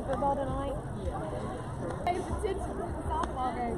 football tonight? Pay attention to the softball game.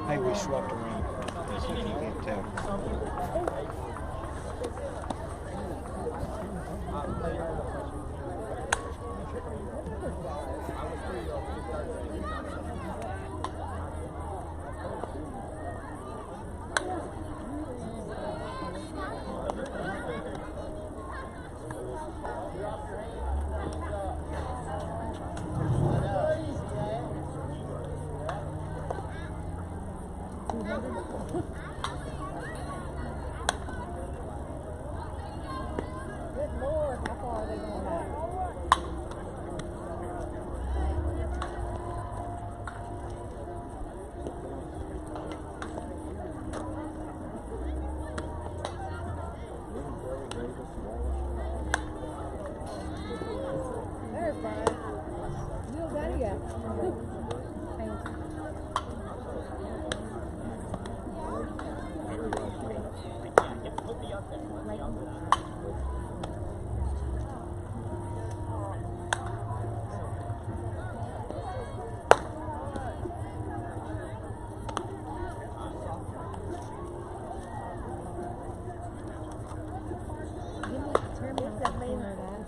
Maybe we swept around. As if you can't tell. Good Lord, how far are they going back? There's Brian. Little daddy yet.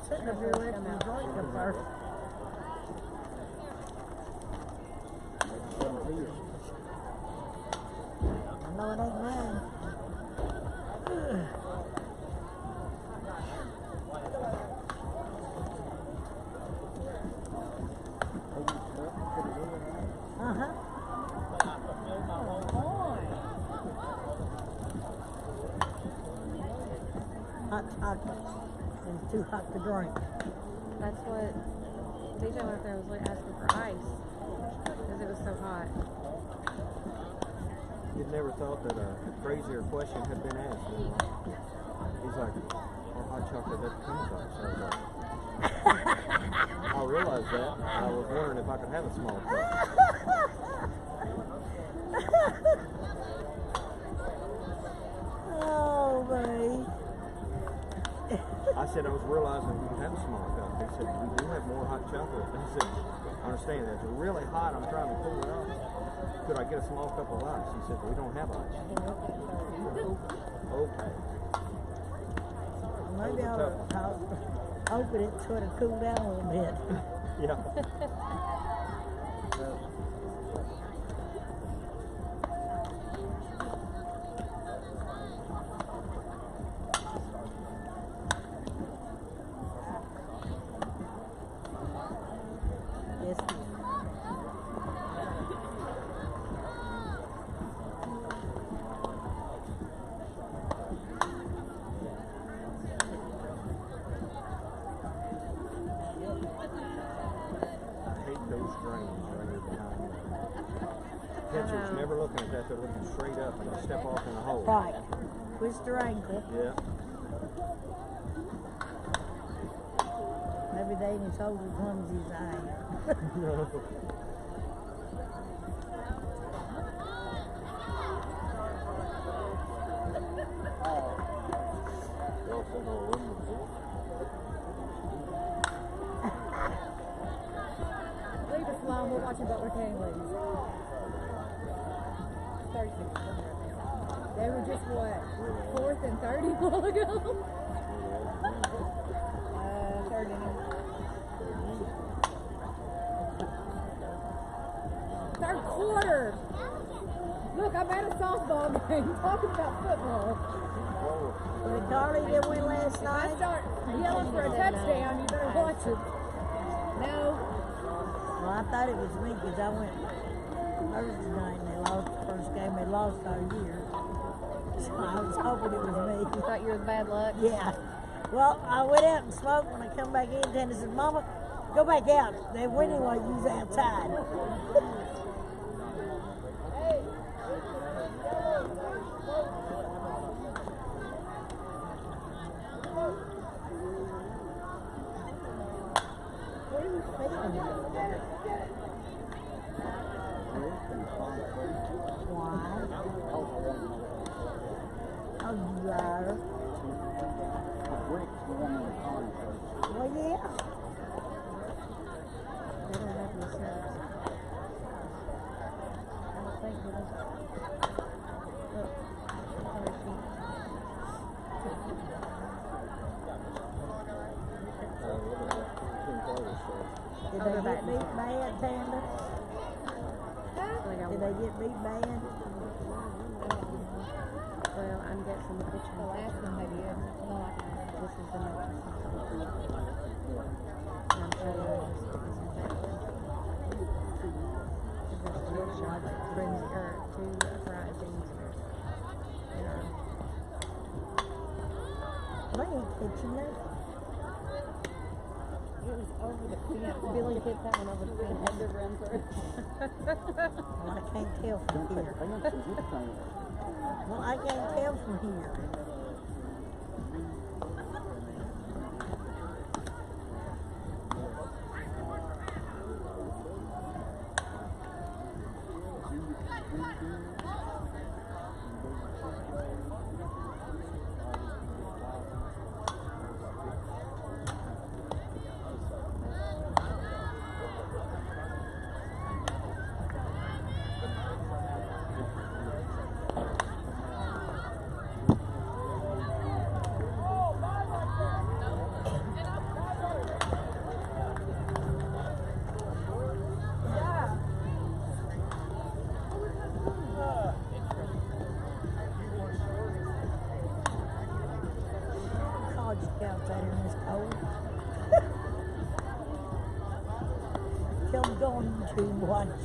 Sitting up here waiting for the joint to come first. I know it ain't mine. Uh-huh. Hot chocolate. It's too hot to drink. That's what DJ went up there and was asking for ice because it was so hot. You'd never thought that a crazier question had been asked. He's like, oh, hot chocolate doesn't come with ice. I was like, I realized that. I was wondering if I could have a small cup. Oh, babe. I said I was realizing we could have a small cup. He said, we do have more hot chocolate. I said, I understand that. It's really hot. I'm trying to cool it off. Could I get a small cup of ice? He said, we don't have ice. Okay. Maybe I'll open it so it'll cool down a little bit. Yeah. Yes. Pitcher's never looking at that, they're looking straight up and they step off in the hole. Right. Twist their ankle. Yeah. Maybe they ain't as old as clumsy as I am. Leave us alone. We're watching Butler King lose. 36. They were just what, 4th and 30 a while ago? Third inning. Third quarter. Look, I'm at a softball game talking about football. Well, Carly did win last If I night. start yelling for a touchdown, you better watch it. No. Well, I thought it was me because I went Thursday night and they lost the first game. They lost all year. So I was hoping it was me. You thought you were bad luck? Yeah. Well, I went out and smoked. When I come back in, Tana said, Mama, go back out. They're winning while you was outside. What are you feeling? Why? Oh, you liar. Well, yeah. They don't have any service. I don't think it is. Look, other sheet. Did they get beat bad, Tanda? Did they get beat bad? Well, I'm guessing the pitcher. The last one they did. This is the next one. And I'm sure they're just sticking some back there. Because that's the next shot that brings her to upright things here. They ain't catching that. It was over the fence. Billy hit that one over the fence. Had to run through. Well, I can't tell from here. Well, I can't tell from here. College scouts out here in this cold. Tell them go on YouTube and watch.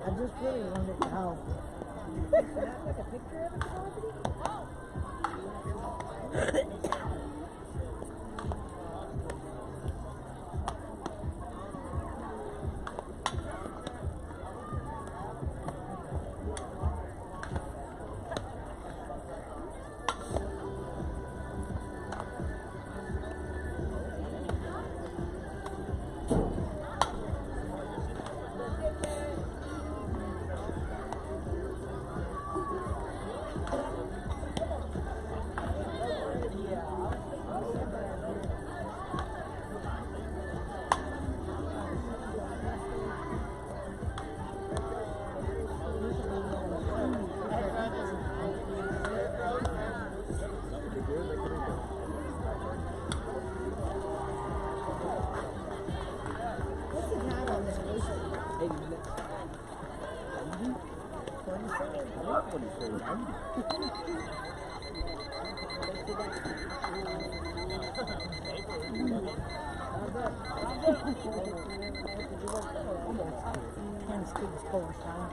I just really wanted to help. Take a picture of it, Coffee? What's the time on this station? 80 minutes. 10 students course, huh?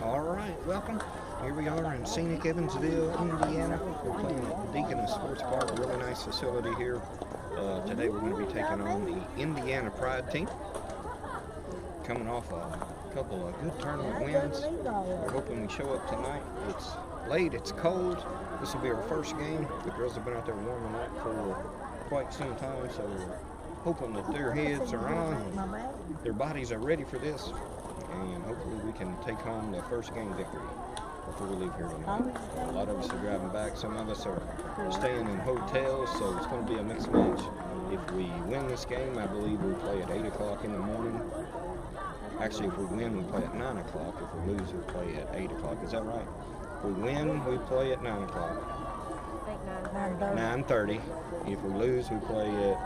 All right, welcome. Here we are in scenic Evansville, Indiana. We're playing at the Deaconess Sports Park, a really nice facility here. Today we're going to be taking on the Indiana Pride team. Coming off a couple of good tournament wins. We're hoping we show up tonight. It's late. It's cold. This will be our first game. The girls have been out there warming up for quite some time, so we're hoping that their heads are on and their bodies are ready for this, and hopefully we can take home the first game victory before we leave here tonight. A lot of us are driving back. Some of us are staying in hotels, so it's going to be a mixed match. If we win this game, I believe we play at 8 o'clock in the morning. Actually, if we win, we play at 9 o'clock. If we lose, we play at 8 o'clock. Is that right? If we win, we play at 9 o'clock. I think 9:30. If we lose, we play at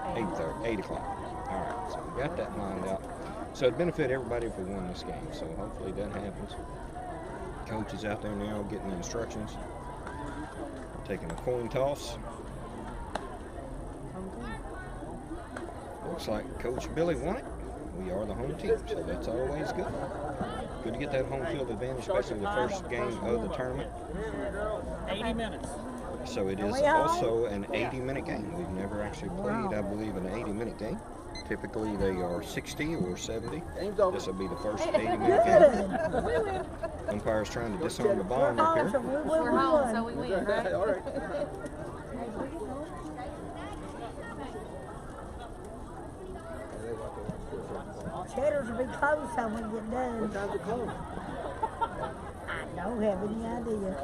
8 o'clock. All right, so we got that lined out. So it'd benefit everybody if we won this game. So hopefully that happens. Coach is out there now getting the instructions. Taking a coin toss. Looks like Coach Billy won it. We are the home team, so that's always good. Good to get that home field advantage, especially the first game of the tournament. 80 minutes. So it is also an 80-minute game. We've never actually played, I believe, an 80-minute game. Typically they are 60 or 70. This will be the first 80-minute game. Umpire's trying to disarm the bomb up here. we're home, so we win, right? All right. Cheddars will be closed when we get done. What time's it close? I don't have any idea.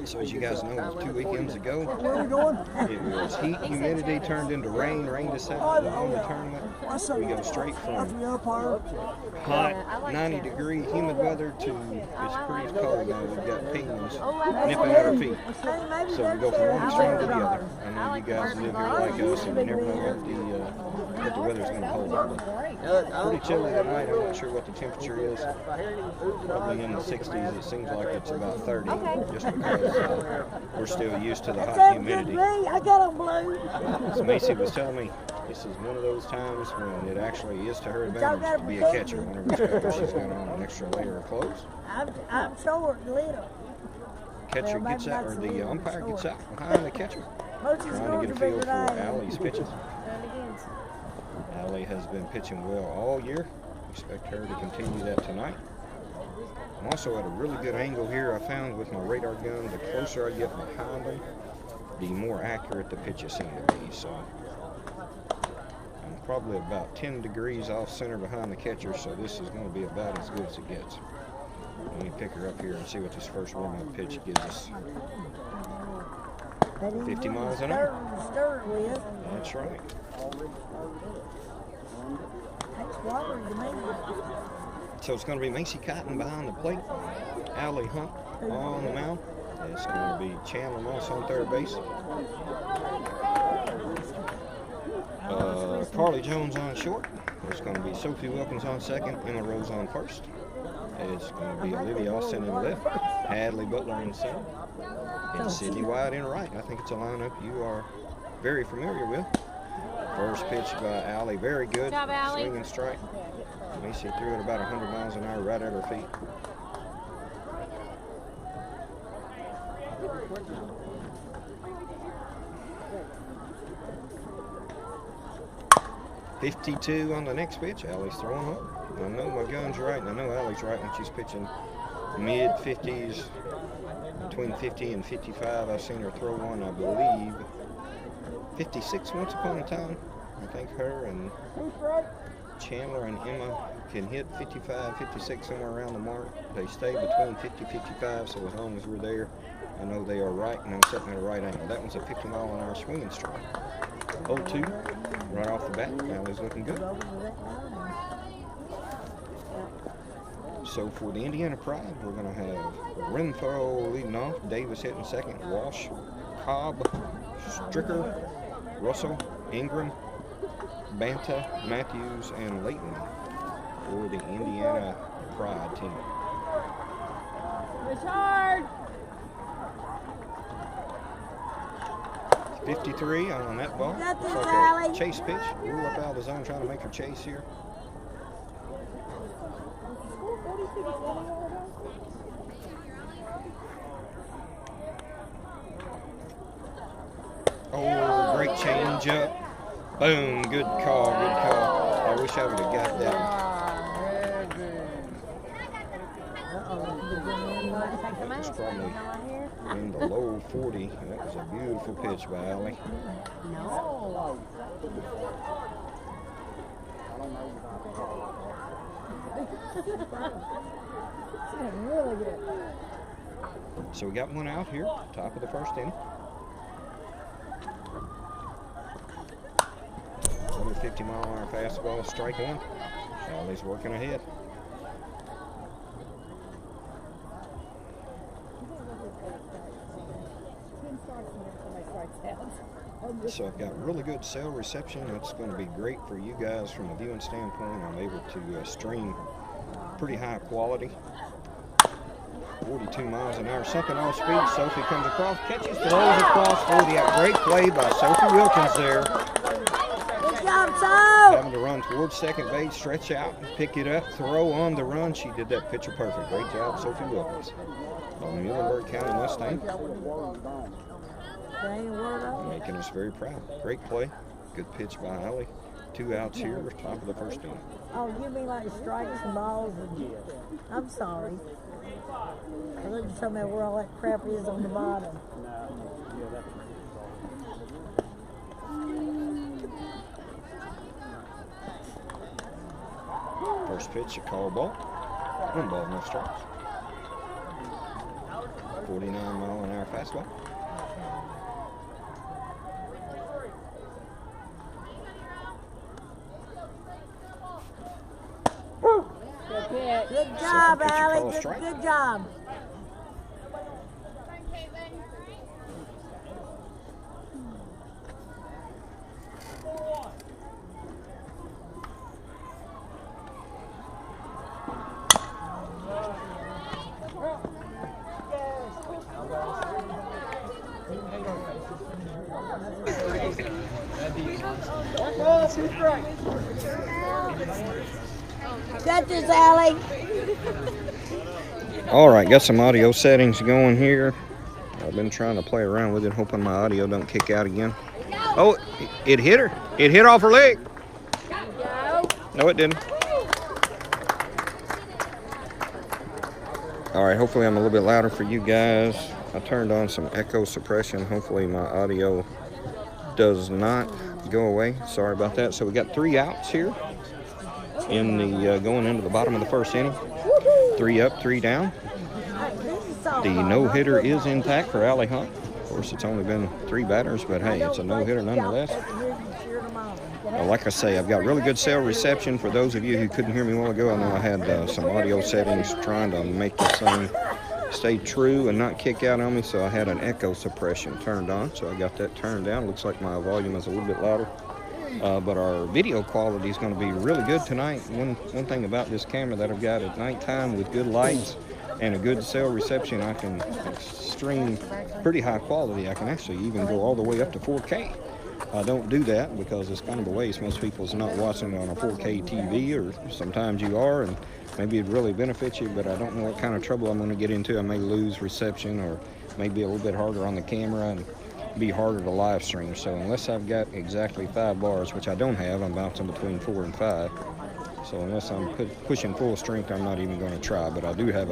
So as you guys know, 2 weekends ago, Where you going? it was heat, humidity turned into rain, rain descended on the tournament. We go straight from hot, 90-degree humid weather to it's pretty cold now. We've got penguins nipping at our feet. So we go from one extreme to the other. I know you guys live here like us, and you never know what the weather's going to hold. But pretty chilly tonight. I'm not sure what the temperature is. Probably in the 60s. It seems like it's about 30, just because we're still used to the hot humidity. I got them blue. So Macy was telling me this is one of those times when it actually is to her advantage to be a catcher. Whenever she's got on an extra layer of clothes. I'm short and little. Catcher gets out, or the umpire gets out behind the catcher, trying to get a feel for Allie's pitches. Allie has been pitching well all year. Expect her to continue that tonight. I'm also at a really good angle here. I found with my radar gun, the closer I get behind them, the more accurate the pitches seem to be. So I'm probably about 10 degrees off center behind the catcher, so this is going to be about as good as it gets. Let me pick her up here and see what this first warm-up pitch gives us. 50 miles an hour. That's right. So it's going to be Macy Cotton behind the plate, Allie Hunt on the mound. It's going to be Chandler Moss on third base. Carly Jones on short. There's going to be Sophie Wilkins on second, Emma Rose on first. It's going to be Olivia Austin in left, Hadley Butler in center, and Sydney White in right. I think it's a lineup you are very familiar with. First pitch by Allie, very good. Good job, Allie. Swing and strike. Macy threw it about 100 miles an hour right at her feet. .52 on the next pitch. Allie's throwing up. I know my gun's right, and I know Allie's right when she's pitching mid-50s, between 50 and 55. I've seen her throw one, I believe, 56 once upon a time. I think her and Chandler and Emma can hit 55, 56, somewhere around the mark. They stay between 50, 55, so as long as we're there, I know they are right, and I'm sitting at a right angle. That one's a 50-mile-an-hour swinging strike. 0-2, right off the bat. Allie's looking good. So for the Indiana Pride, we're going to have Renfro leading off, Davis hitting second, Walsh, Cobb, Stricker, Russell, Ingram, Banta, Matthews, and Layton for the Indiana Pride team. Richard! 53 on that ball. Got this, It's like Allie. a chase pitch. Rule up out of the zone, trying to make her chase here. Oh, great change up. Boom, good call, good call. I wish I would have got that one. might take the mask. It's probably Right here. in the low 40. That was a beautiful pitch by Allie. No. Really good. So we got one out here, top of the first inning. 150-mile-an-hour fastball, strike one. Allie's working ahead. So I've got really good cell reception. That's going to be great for you guys from a viewing standpoint. I'm able to stream pretty high quality. 42 miles an hour, something off speed. Sophie comes across, catches, throws across 40 out. Great play by Sophie Wilkins there. Good job, So. Having to run towards second base, stretch out, pick it up, throw on the run. She did that picture perfect. Great job, Sophie Wilkins. On the Muhlenberg County Mustang. Making us very proud. Great play. Good pitch by Allie. 2 outs here, top of the first inning. Oh, you mean like strikes and balls? And, I'm sorry. I looked at somebody where all that crap is on the bottom. First pitch, a call ball. 1 ball, no strikes. 49-mile-an-hour fastball. Good job, pitch, a Allie. call, Good, strike. good job. Got this, Allie. All right, got some audio settings going here. I've been trying to play around with it, hoping my audio don't kick out again. Oh, it hit her. It hit off her leg. No, it didn't. All right, hopefully I'm a little bit louder for you guys. I turned on some echo suppression. Hopefully my audio does not go away. Sorry about that. So we got 3 outs here in the going into the bottom of the first inning. 3 up, 3 down. The no-hitter is intact for Allie Hunt. Of course, it's only been 3 batters, but hey, it's a no-hitter nonetheless. Like I say, I've got really good cell reception. For those of you who couldn't hear me a while ago, I know I had some audio settings trying to make this thing stay true and not kick out on me, so I had an echo suppression turned on, so I got that turned down. Looks like my volume is a little bit louder. But our video quality is going to be really good tonight. One thing about this camera that I've got at nighttime with good lights and a good cell reception, I can stream pretty high quality. I can actually even go all the way up to 4K. I don't do that because it's kind of a waste. Most people's not watching it on a 4K TV, or sometimes you are, and maybe it'd really benefit you, but I don't know what kind of trouble I'm going to get into. I may lose reception, or maybe a little bit harder on the camera and be harder to live stream. So unless I've got exactly 5 bars, which I don't have, I'm bouncing between 4 and 5. So unless I'm pushing full strength, I'm not even going to try. But I do have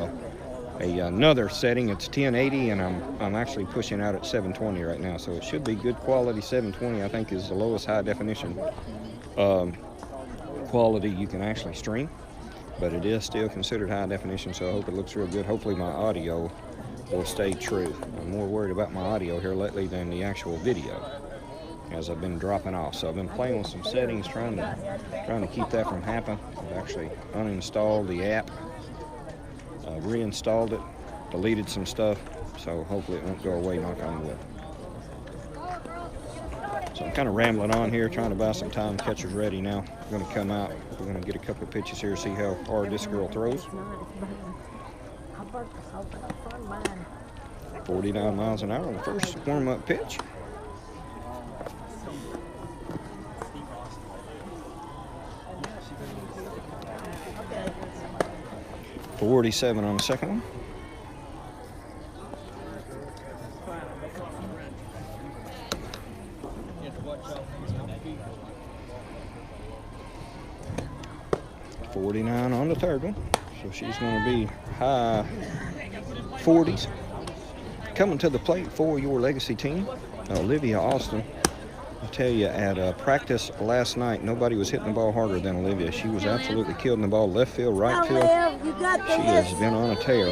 another setting. It's 1080, and I'm actually pushing out at 720 right now. So it should be good quality. 720, I think, is the lowest high definition quality you can actually stream. But it is still considered high definition, so I hope it looks real good. Hopefully my audio will stay true. I'm more worried about my audio here lately than the actual video, as I've been dropping off. So I've been playing with some settings, trying to keep that from happening. I've actually uninstalled the app, reinstalled it, deleted some stuff, so hopefully it won't go away, knock on wood. So I'm kind of rambling on here, trying to buy some time. Catcher's ready now. We're going to come out. We're going to get a couple of pitches here, see how hard this girl throws. 49 miles an hour on the first warm-up pitch. .47 on the second one. .49 on the third one. So she's going to be high 40s. Coming to the plate for your Legacy team, Olivia Austin. I tell you, at practice last night, nobody was hitting the ball harder than Olivia. She was absolutely killing the ball left field, right field. She has been on a tear.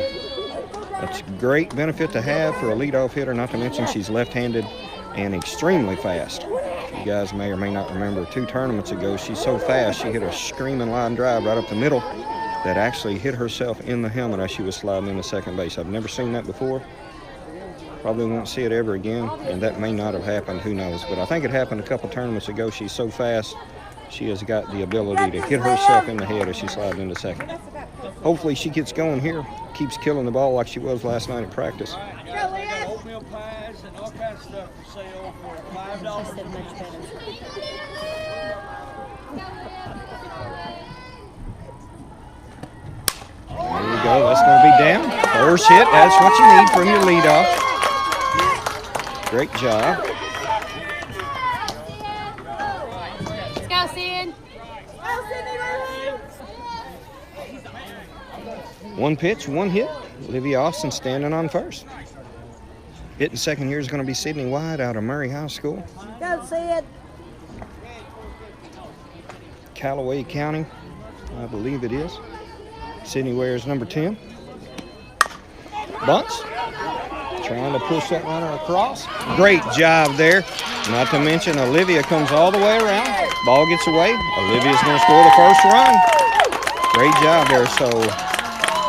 That's a great benefit to have for a leadoff hitter, not to mention she's left-handed and extremely fast. You guys may or may not remember 2 tournaments ago, she's so fast, she hit a screaming line drive right up the middle that actually hit herself in the helmet as she was sliding into second base. I've never seen that before. Probably won't see it ever again, and that may not have happened, who knows. But I think it happened a couple tournaments ago. She's so fast, she has got the ability to hit herself in the head as she slides into second. Hopefully she gets going here, keeps killing the ball like she was last night at practice. Oatmeal pies and all kinds of stuff for sale for $5. Much better. There you go, that's going to be down. First hit, that's what you need from your leadoff. Great job. Let's go, Sid. One pitch, one hit. Olivia Austin standing on first. Hitting second here is going to be Sydney White out of Murray High School. Go Sid. Callaway County, I believe it is. Sydney wears number 10. Bunts. Trying to push that runner across. Great job there. Not to mention Olivia comes all the way around. Ball gets away. Olivia's going to score the first run. Great job there. So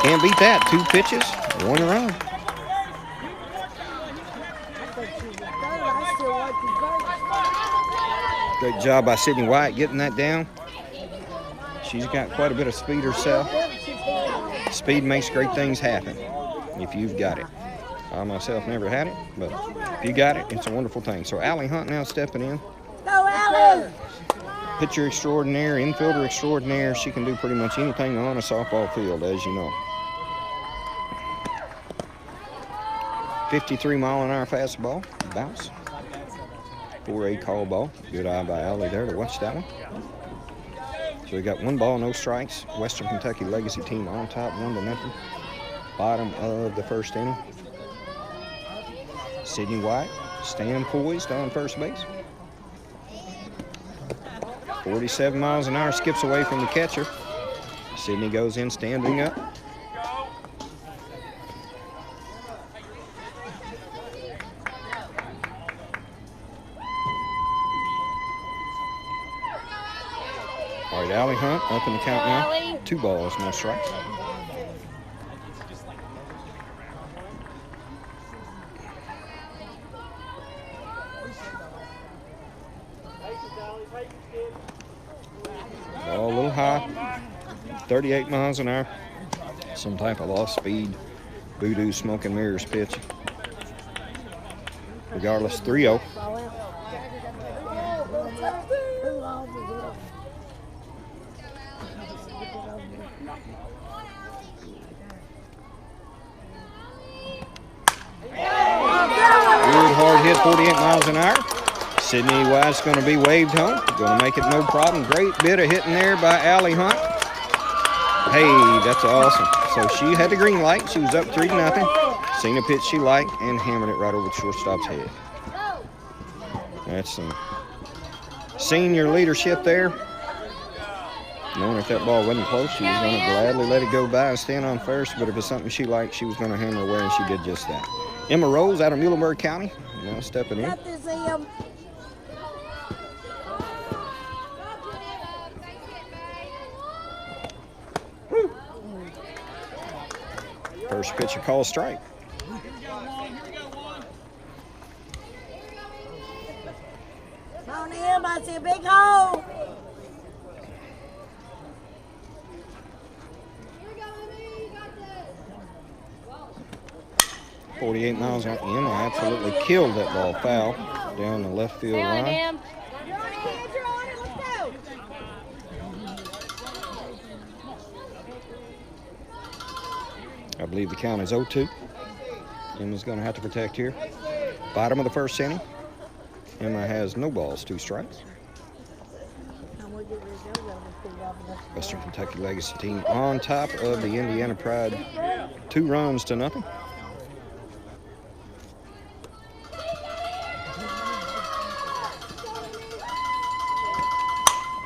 can't beat that. 2 pitches, 1 run. Great job by Sydney White getting that down. She's got quite a bit of speed herself. Speed makes great things happen if you've got it. I myself never had it, but if you got it, it's a wonderful thing. So Allie Hunt now stepping in. Go Allie! Pitcher extraordinaire, infielder extraordinaire. She can do pretty much anything on a softball field, as you know. 53-mile-an-hour fastball, bounce. 4-8 call ball. Good eye by Allie there to watch that one. So we got 1 ball, no strikes. Western Kentucky Legacy team on top, 1-0. Bottom of the first inning. Sydney White staying poised on first base. 47 miles an hour, skips away from the catcher. Sydney goes in standing up. All right, Allie Hunt up in the count now. 2 balls, no strikes. Ball a little high, 38 miles an hour. Some type of off-speed, voodoo smoke and mirrors pitch. Regardless, 3-0. Good hard hit, 48 miles an hour. Sydney White's going to be waved home. Going to make it no problem. Great bit of hitting there by Allie Hunt. Hey, that's awesome. So she had the green light. She was up 3-0. Seen a pitch she liked and hammered it right over the shortstop's head. That's some senior leadership there. Knowing if that ball wasn't close, she was going to gladly let it go by and stand on first. But if it's something she liked, she was going to hammer away, and she did just that. Emma Rose out of Muhlenberg County now stepping in. Got to see him. First pitch, a call strike. Come on in, I see a big hole. 48 miles an hour. Emma absolutely killed that ball foul down the left field line. I believe the count is 0-2. Emma's going to have to protect here. Bottom of the first inning. Emma has no balls, 2 strikes. And we Western Kentucky Legacy team on top of the Indiana Pride, 2 runs to nothing.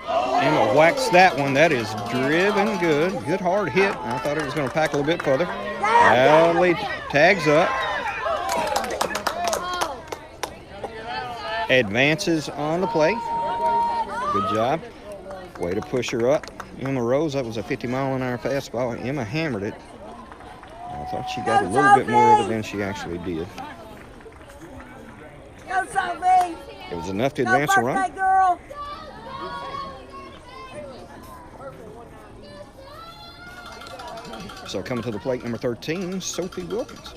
Emma whacks that one. That is driven good. Good hard hit. I thought it was going to pack a little bit further. Alley tags up. Advances on the play. Good job. Way to push her up. Emma Rose, that was a 50-mile-an-hour fastball. Emma hammered it. I thought she got a little bit more of it than she actually did. Go, Sophie. It was enough to advance the run. Girl. So coming to the plate, number 13, Sophie Wilkins.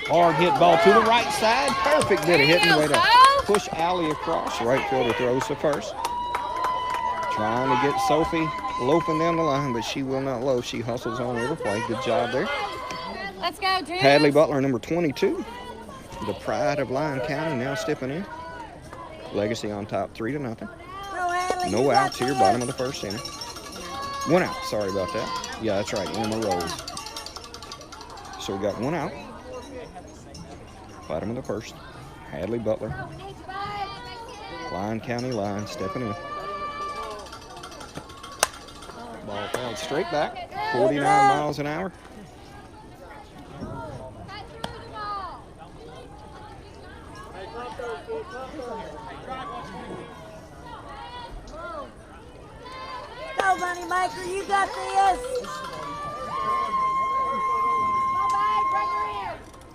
Hard hit ball to the right side. Perfect bit of hitting. Way to push Allie across. Right fielder throws to first. Trying to get Sophie loafing down the line, but she will not loaf. She hustles on over play. Good job there. Let's go, Drew. Hadley Butler, number 22. The pride of Lyon County now stepping in. Legacy on top, 3-0. No outs here, bottom of the first inning. 1 out, sorry about that. Yeah, that's right, Emma Rose. So we got 1 out. Bottom of the first. Hadley Butler. Lyon County Line stepping in. Ball fouled straight back. 49 miles an hour. Go, Moneymaker, you got this.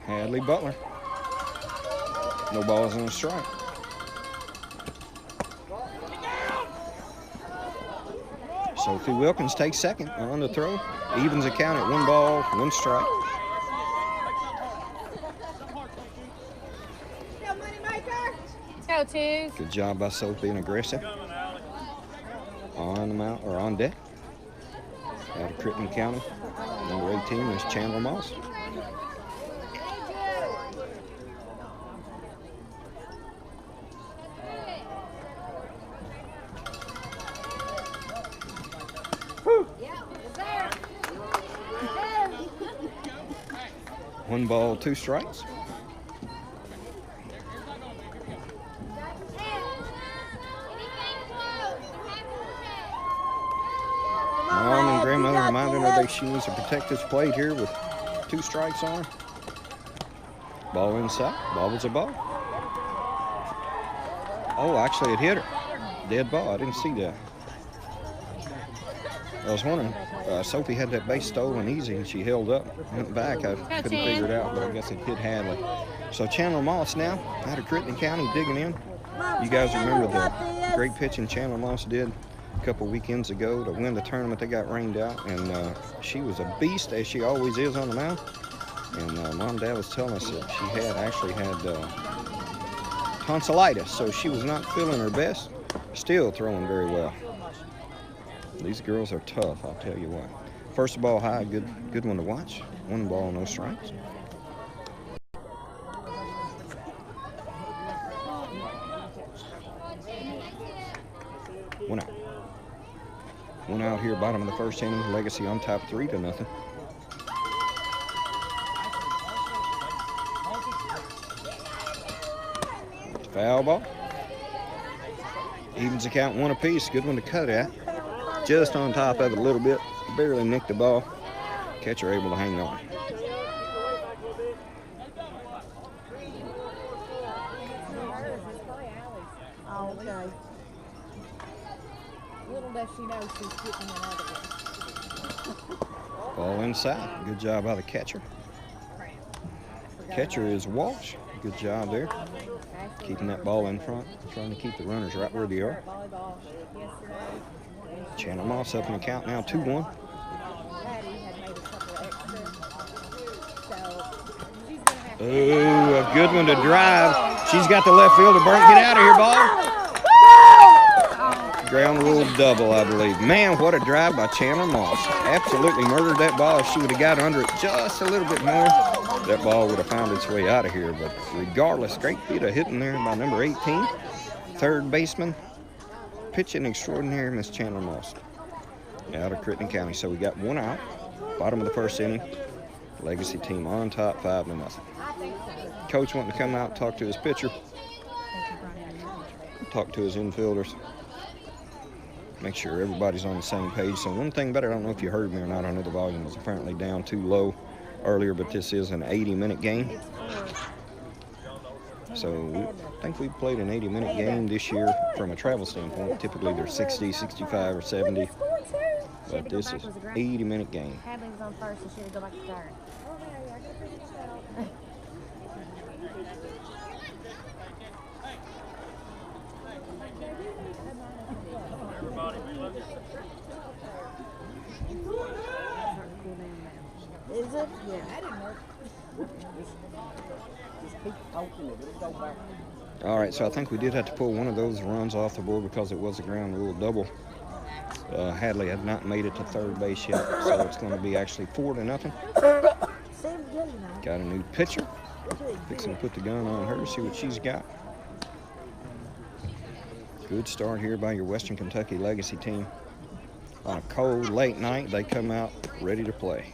Hadley Butler. No balls and a strike. Sophie Wilkins takes second on the throw. Evens the count at 1 ball, 1 strike. Go, Twos. Good job by Sophie being aggressive. On the mount or on deck. Out of Crittenden County. Number 18 is Chandler Moss. One ball, 2 strikes. Mom and grandmother reminding her that she needs to protect this plate here with 2 strikes on her. Ball inside. Ball was a ball. Oh, actually it hit her. Dead ball. I didn't see that. I was wondering, Sophie had that base stolen easy and she held up. Went back, I couldn't figure it out, but I guess it hit Hadley. So Chandler Moss now out of Crittenden County digging in. You guys remember the great pitching Chandler Moss did a couple weekends ago to win the tournament. They got rained out, and she was a beast, as she always is on the mound. And Mom and Dad was telling us that she had actually had tonsillitis, so she was not feeling her best. Still throwing very well. These girls are tough, I'll tell you what. First ball high, good one to watch. 1 ball, no strikes. One out. 1 out here, bottom of the first inning. Legacy on top, 3-0. Foul ball. Evens the count, 1 apiece. Good one to cut at. Just on top of it a little bit. Barely nicked the ball. Catcher able to hang on. Okay. Little does she know she's getting another one. Ball inside. Good job by the catcher. Catcher is Walsh. Good job there. Keeping that ball in front. Trying to keep the runners right where they are. Chandler Moss up in the count now, 2-1. Ooh, a good one to drive. She's got the left fielder. Burnt, get out of here, ball. Ground rule double, I believe. Man, what a drive by Chandler Moss. Absolutely murdered that ball. If she would have got under it just a little bit more, that ball would have found its way out of here. But regardless, great beat of hitting there by number 18, third baseman, pitching extraordinaire, Miss Chandler Moss, out of Crittenden County. So we got 1 out, bottom of the first inning. Legacy team on top, 5-0. Coach wanting to come out and talk to his pitcher, talk to his infielders, make sure everybody's on the same page. So one thing better, I don't know if you heard me or not, I know the volume was apparently down too low earlier, but this is an 80-minute game. So I think we played an 80-minute game this year from a travel standpoint. Typically they're 60, 65, or 70, but this is 80-minute game. Hadley was on first, so she had to go back to third. Is it? Yeah. I didn't know. All right, so I think we did have to pull one of those runs off the board because it was a ground rule double. Hadley had not made it to third base yet, so it's going to be actually 4-0. Got a new pitcher. Fixing to put the gun on her, see what she's got. Good start here by your Western Kentucky Legacy team. On a cold, late night, they come out ready to play.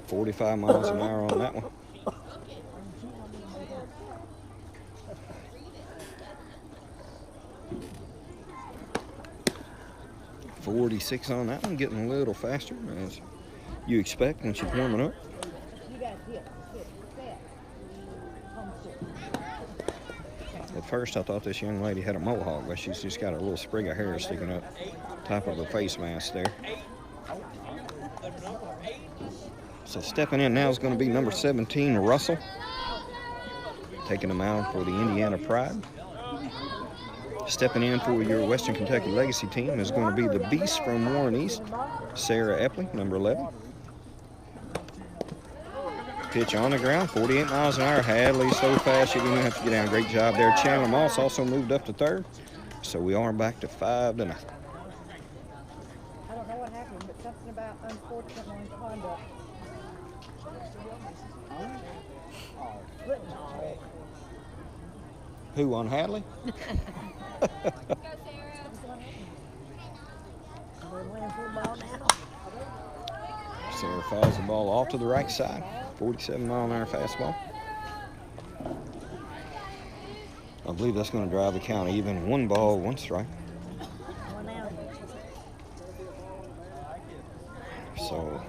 $45 miles an hour on that one. $46 on that one, getting a little faster as you expect when she's warming up. At first I thought this young lady had a mohawk, but she's just got a little sprig of hair sticking up top of her face mask there. So stepping in now is going to be number 17, Russell, taking the mound for the Indiana Pride. Stepping in for your Western Kentucky Legacy team is going to be the Beast from Warren East, Sarah Epley, number 11. Pitch on the ground, 48 miles an hour. Hadley so fast she didn't have to get down. Great job there. Chandler Moss also moved up to third. So we are back to 5-0. I don't know what happened, but something about unfortunate conduct. Who, on Hadley? Sarah fouls the ball off to the right side. 47-mile-an-hour fastball. I believe that's going to drive the count even. 1 ball, 1 strike. So,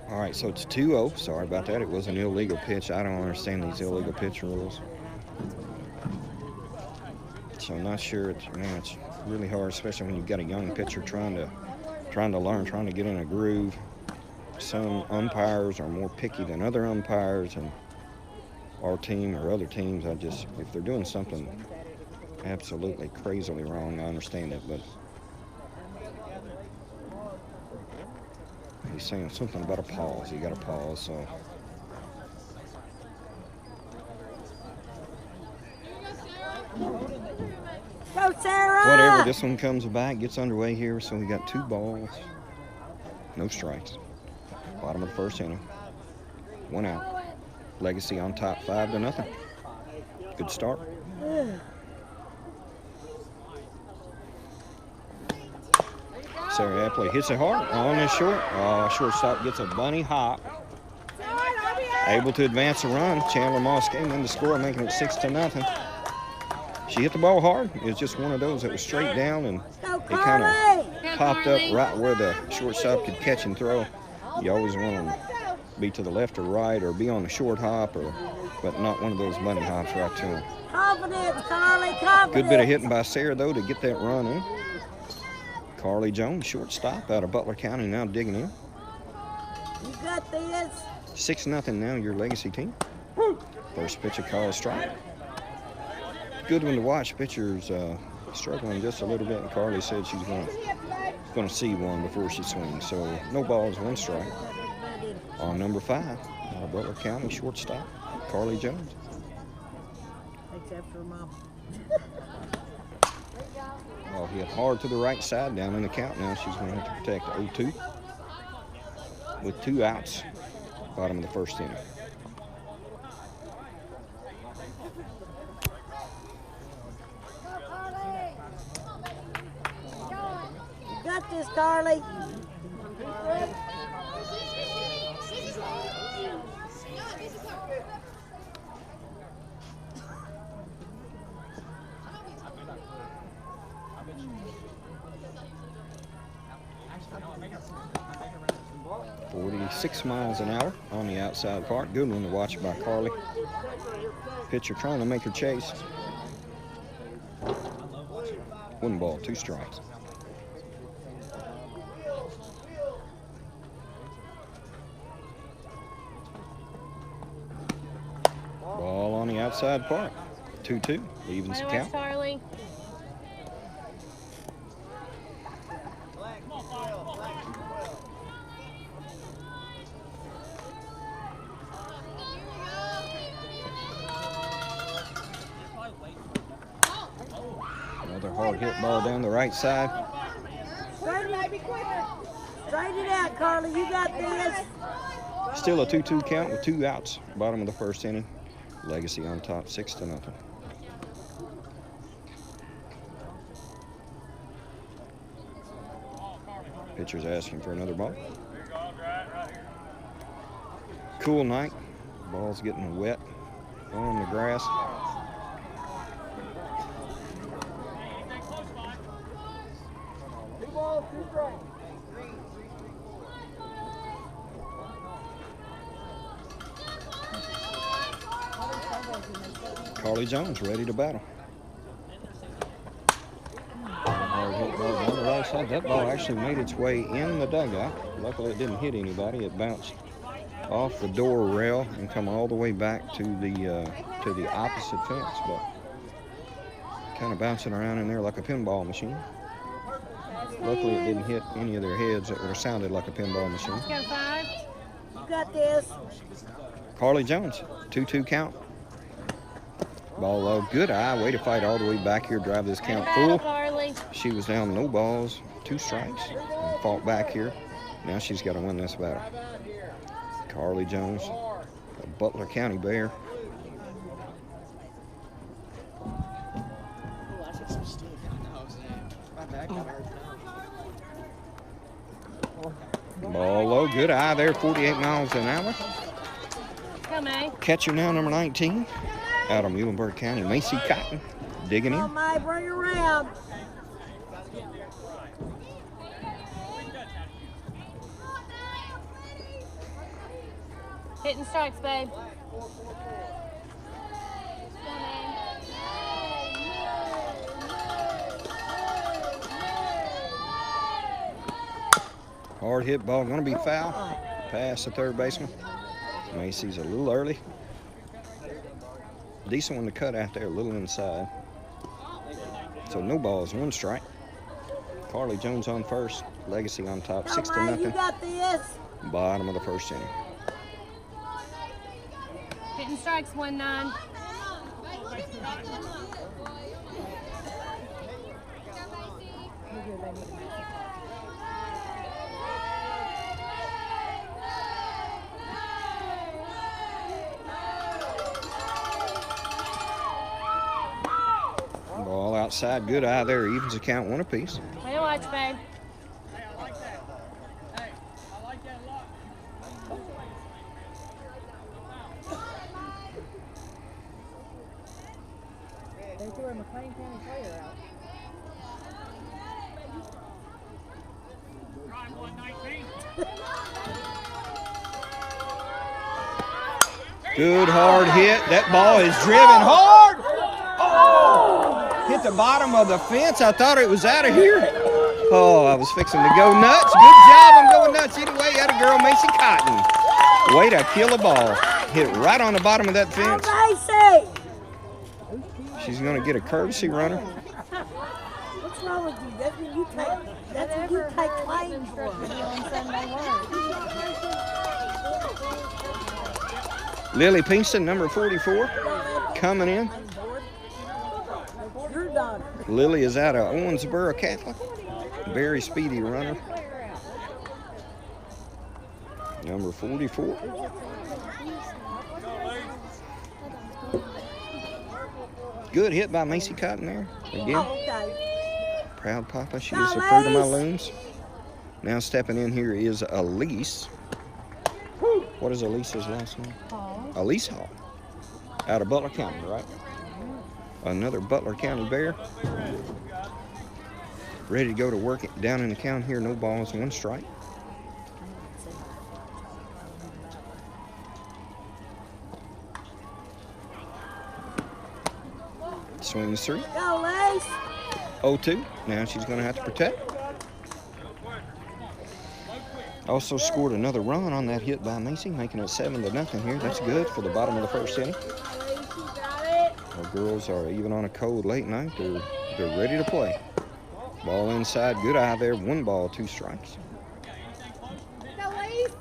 all right, so it's 2-0. Sorry about that. It was an illegal pitch. I don't understand these illegal pitch rules. So I'm not sure. It's really hard, especially when you've got a young pitcher trying to learn, trying to get in a groove. Some umpires are more picky than other umpires, and our team or other teams, if they're doing something absolutely crazily wrong, I understand it, but he's saying something about a pause. You got to pause, so. Go, Sarah! Whatever, this one comes back, gets underway here, so we got 2 balls, no strikes. Bottom of the first inning, 1 out. Legacy on top, 5-0. Good start. Sarah Epley hits it hard on his shortstop gets a bunny hop. Able to advance a run. Chandler Moss came in to score, making it 6-0. She hit the ball hard. It was just one of those that was straight down, and it kind of popped up right where the shortstop could catch and throw. You always want to be to the left or right, or be on the short hop, but not one of those bunny hops right to him. Confidence, Carly, confidence. Good bit of hitting by Sarah, though, to get that run in. Carly Jones, shortstop out of Butler County, now digging in. You got this. 6-0 now, your Legacy team. First pitch, a call, strike. Good one to watch. Pitcher's struggling just a little bit, and Carly said she's going to see one before she swings. So no balls, 1 strike. On number 5, out of Butler County, shortstop, Carly Jones. Except for Mom. Oh, hit hard to the right side, down in the count now. She's going to have to protect 0-2. with 2 outs. Bottom of the first inning. You got this, Carly. .46 miles an hour on the outside part. Good one to watch by Carly. Pitcher trying to make her chase. 1 ball, 2 strikes. Ball on the outside part. 2-2, evens the count. Charlie. Another hard hit ball down the right side. Straighten it out, Carly. You got this. Still a 2-2 count with 2 outs. Bottom of the first inning. Legacy on top, 6-0. Pitcher's asking for another ball. Cool night. Ball's getting wet on the grass. Carly Jones ready to battle. Hard hit ball down the right side. That ball actually made its way in the dugout. Luckily it didn't hit anybody. It bounced off the door rail and come all the way back to the opposite fence, but kind of bouncing around in there like a pinball machine. Luckily it didn't hit any of their heads. It would have sounded like a pinball machine. Let's go 5. You got this. Carly Jones, 2-2 count. Ball low, good eye, way to fight all the way back here, drive this count full. Carly. She was down no balls, 2 strikes, and fought back here. Now she's got to win this battle. Carly Jones, a Butler County Bear. Ball low, good eye there, 48 miles an hour. Come on. Catcher now, number 19, out of Muhlenberg County, Macy Cotton, digging in. Come on, May, bring her around. Hitting strikes, babe. Hard hit ball, going to be foul. Pass the third baseman. Macy's a little early. Decent one to cut out there, a little inside. So no balls, 1 strike. Carly Jones on first. Legacy on top, 6-0. You got this. Bottom of the first inning. Hitting strikes, 1-9. Ball outside, good eye there, evens the count, 1 apiece. Way to watch, babe. They threw a McLean County player out. Good hard hit. That ball is driven hard. Oh! Hit the bottom of the fence. I thought it was out of here. Oh, I was fixing to go nuts. Good job. I'm going nuts either way. Atta girl, Macy Cotton. Way to kill a ball. Hit it right on the bottom of that fence. Macy! She's going to get a courtesy runner. What's wrong with you? That's when you take claims for. Lily Pinkston, number 44, coming in. Your daughter. Lily is out of Owensboro Catholic. Very speedy runner. Number 44. Good hit by Macy Cotton there. Again. Oh, okay. Proud Papa. She is the fruit of my looms. Now stepping in here is Elise. What is Elise's last name? Hall. Elise Hall. Out of Butler County, right? Another Butler County Bear. Ready to go to work down in the count here. No balls, 1 strike. Swings 3. Go, Lace. 0-2. Now she's going to have to protect. Also scored another run on that hit by Macy, making it 7-0 here. That's good for the bottom of the first inning. Our girls are even on a cold late night. They're ready to play. Ball inside, good eye there. 1 ball, 2 strikes. Go, Lace.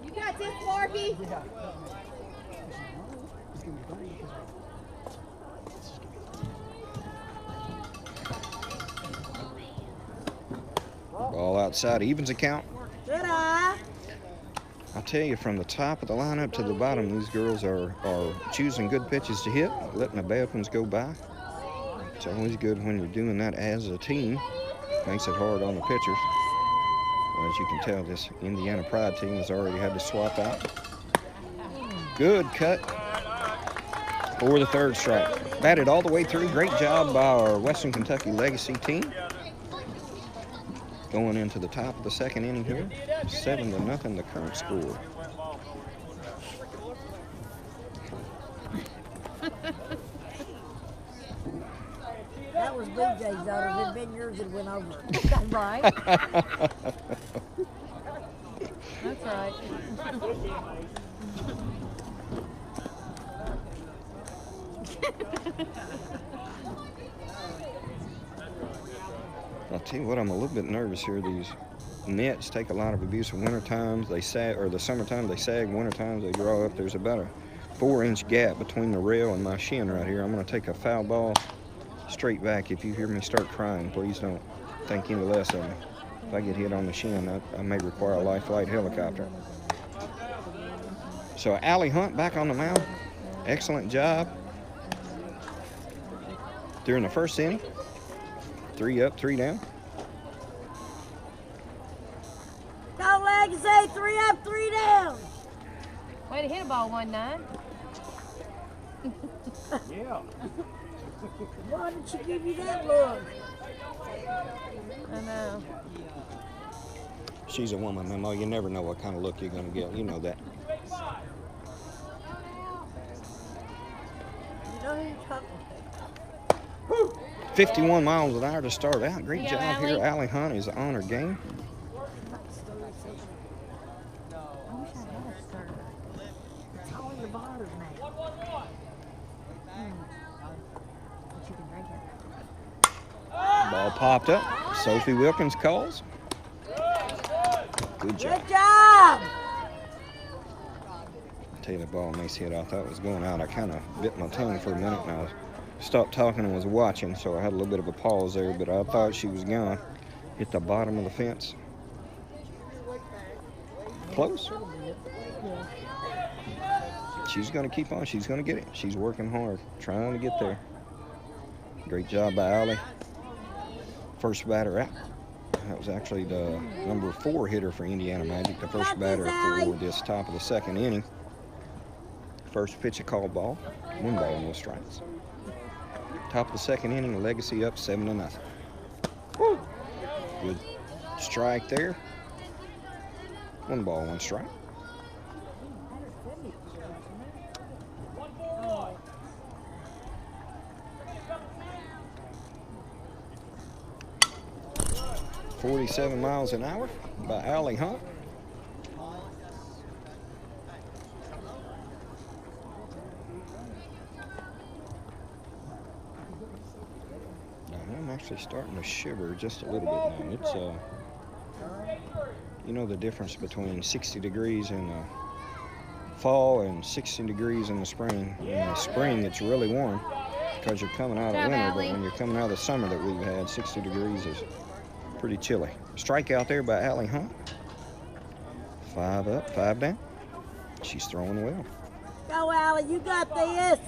You got this, Clarky. Ball outside, evens account. Good eye. I'll tell you, from the top of the lineup to the bottom, these girls are choosing good pitches to hit, letting the bad ones go by. It's always good when you're doing that as a team. Makes it hard on the pitchers. As you can tell, this Indiana Pride team has already had to swap out. Good cut for the 3rd strike. Batted all the way through. Great job by our Western Kentucky Legacy team. Going into the top of the 2nd inning here. 7-0 the current score. That was BJ's daughter. If it'd been yours, it went over. Right. That's right. I'll tell you what, I'm a little bit nervous here. These nets take a lot of abuse in winter times. They sag, or the summertime they sag, winter times they draw up. There's about a 4-inch gap between the rail and my shin right here. I'm going to take a foul ball straight back. If you hear me start crying, please don't think any less of me. If I get hit on the shin, I may require a life flight helicopter. So Allie Hunt back on the mound. Excellent job during the 1st inning. 3 up, 3 down. Go, Legacy. 3 up, 3 down. Way to hit a ball 1-9. Yeah. Why did she give you that look? I know. She's a woman, Memo. You never know what kind of look you're going to get. You know that. You know who you're talking 51 miles an hour to start out. Great Yeah, job Allie. here. Allie Hunt is on her game. I wish I had a starter. It's all your bottom now. But you can drink it. Ball popped up. Sophie Wilkins calls. Good job. Good job. Taylor ball Macy hit. I thought it was going out. I kind of bit my tongue for a minute and I stopped talking and was watching, so I had a little bit of a pause there, but I thought she was gone. Hit the bottom of the fence. Close. She's going to keep on. She's going to get it. She's working hard, trying to get there. Great job by Allie. First batter out. That was actually the number 4 hitter for Indiana Magic, the first batter for this top of the 2nd inning. First pitch, a called ball. 1 ball, no strikes. Top of the 2nd inning, Legacy up 7-0. Good strike there. 1 ball, 1 strike. .47 miles an hour by Allie Hunt. I'm actually starting to shiver just a little bit now. It's you know the difference between 60 degrees in the fall and 60 degrees in the spring. In the spring it's really warm because you're coming out of winter, but when you're coming out of the summer that we've had, 60 degrees is pretty chilly. Strike out there by Allie Hunt. 5 up, 5 down. She's throwing well. Go, Allie, you got this.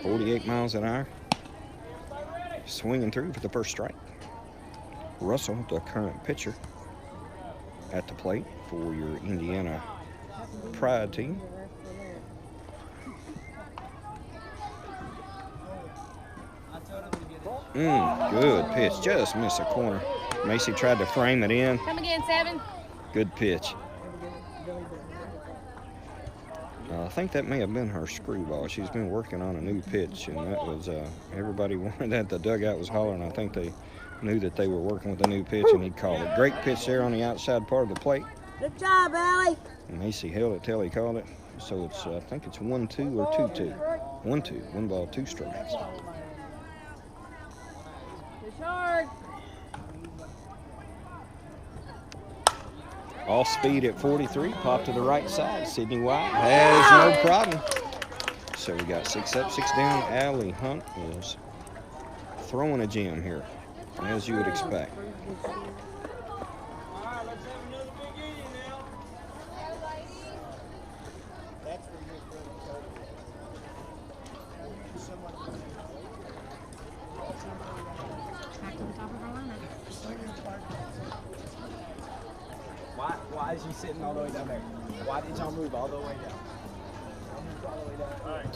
48 miles an hour. Swinging through for the first strike. Russell, the current pitcher, at the plate for your Indiana Pride team. Good pitch. Just missed the corner. Macy tried to frame it in. Come again, 7. Good pitch. I think that may have been her screwball. She's been working on a new pitch, and that was, everybody wanted that. The dugout was hollering. I think they knew that they were working with a new pitch, and he called it. Great pitch there on the outside part of the plate. Good job, Allie. And Macy held it till he called it. So it's, I think it's 1-2 or 2-2. 1-2. 1 ball, 2 strikes. Hard. Off speed at 43, pop to the right side. Sydney White has no problem. So we got 6 up, 6 down. Allie Hunt is throwing a gem here, as you would expect. Why is she sitting all the way down there? Why did y'all move all the way down? Y'all moved all the way down. All right.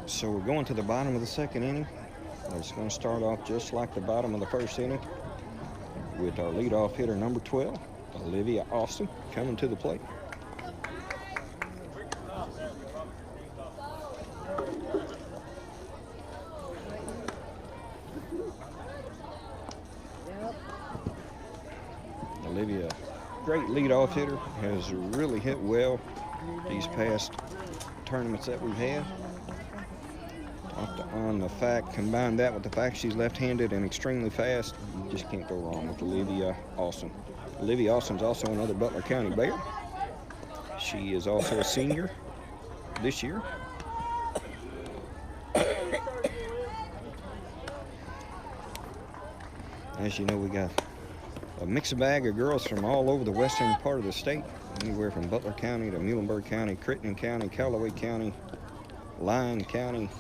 So we're going to the bottom of the second inning. It's going to start off just like the bottom of the first inning with our leadoff hitter, number 12, Olivia Austin, coming to the plate. Olivia, great leadoff hitter, has really hit well these past tournaments that we've had. On the fact, combine that with the fact she's left-handed and extremely fast, you just can't go wrong with Olivia Austin. Olivia Austin's also another Butler County Bear. She is also a senior this year. As you know, we got a mixed bag of girls from all over the western part of the state, anywhere from Butler County to Muhlenberg County, Crittenden County, Callaway County, Lyon County,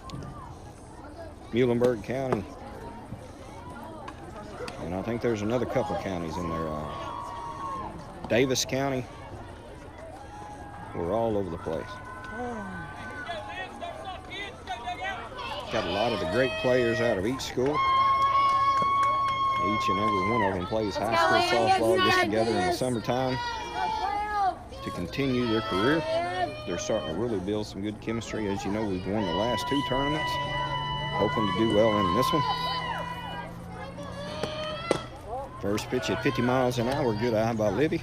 Muhlenberg County, and I think there's another couple counties in there. Davis County. We're all over the place. Got a lot of the great players out of each school. Each and every one of them plays high school softball just together in the summertime to continue their career. They're starting to really build some good chemistry. As you know, we've won the last 2 tournaments. Hoping to do well in this one. First pitch at 50 miles an hour. Good eye by Libby.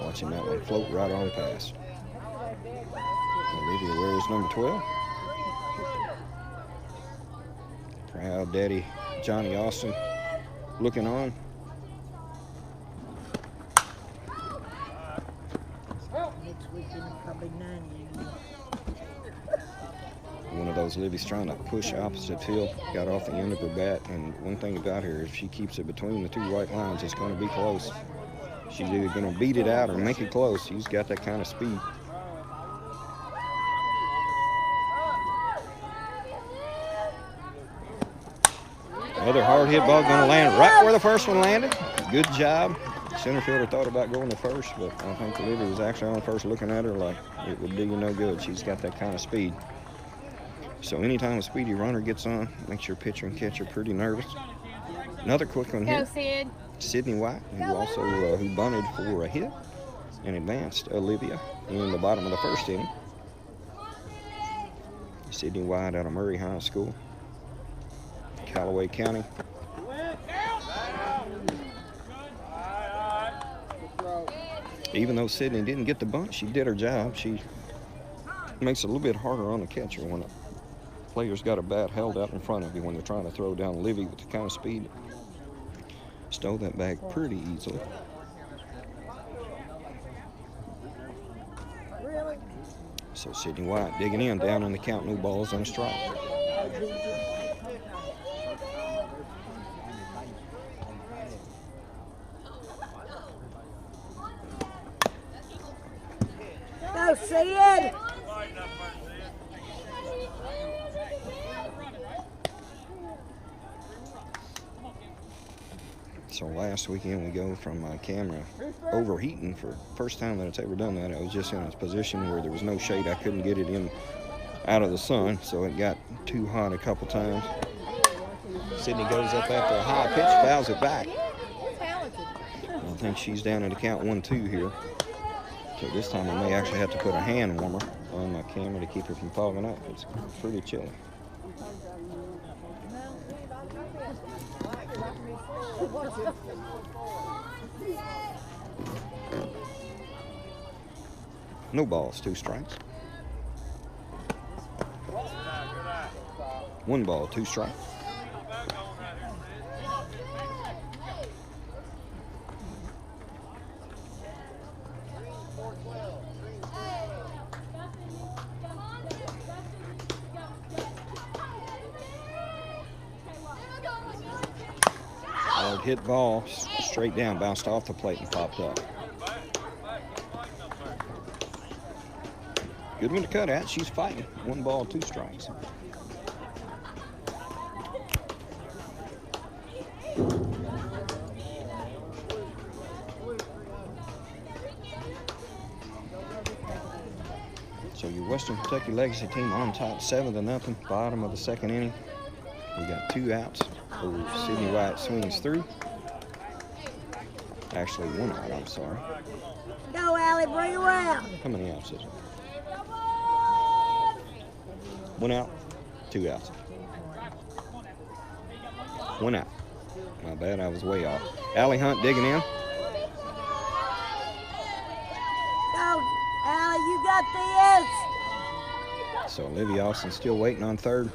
Watching that one float right on past. Olivia wears number 12. Proud daddy Johnny Austin looking on. Next weekend, probably 90. One of those, Libby's trying to push opposite field, got off the end of her bat, and one thing about her, if she keeps it between the 2 white lines, it's going to be close. She's either going to beat it out or make it close. She's got that kind of speed. Another hard hit ball going to land right where the first one landed. Good job. Center fielder thought about going to first, but I think Olivia was actually on first looking at her like it would do you no good. She's got that kind of speed. So anytime a speedy runner gets on, makes your pitcher and catcher pretty nervous. Another quick one here. Go, Sid. Sydney White, who also who bunted for a hit and advanced Olivia in the bottom of the first inning. Sydney White out of Murray High School, Callaway County. Even though Sydney didn't get the bunt, she did her job. She makes it a little bit harder on the catcher when player's got a bat held out in front of you when they're trying to throw down Livy with the kind of speed. Stole that bag pretty easily. Really? So Sydney White digging in, down in the count, no balls and a strike. Go, Sid! So last weekend we go from my camera overheating for first time that it's ever done that. I was just in a position where there was no shade. I couldn't get it in out of the sun, so it got too hot a couple times. Sydney goes up after a high pitch, fouls it back. I think she's down at the count 1-2 here. So this time I may actually have to put a hand warmer on my camera to keep it from fogging up. It's pretty chilly. No balls, 2 strikes. 1 ball, 2 strikes. Hard hit ball, straight down, bounced off the plate and popped up. Good one to cut at. She's fighting. 1 ball, 2 strikes. So your Western Kentucky Legacy team on top, 7-0, bottom of the 2nd inning. We got 2 outs. Sydney White swings through. Actually, 1 out, I'm sorry. Go, Allie, bring her out. How many outs is it? 1 out, 2 outs. 1 out. My bad, I was way off. Allie Hunt digging in. Go, Allie, you got this. So Olivia Austin still waiting on 3rd.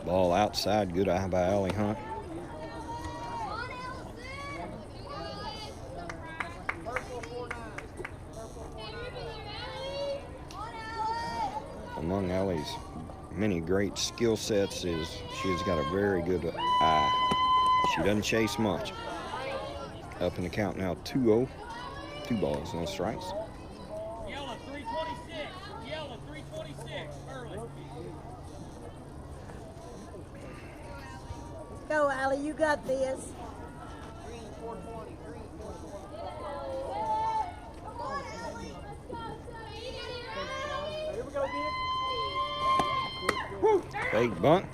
Ball outside, good eye by Allie Hunt. Among Allie's many great skill sets is she's got a very good eye. She doesn't chase much. Up in the count now, 2-0. 2 balls, no strikes. Yellow 326. Yellow 326. Early. Go, Allie, you got this. Big bunt.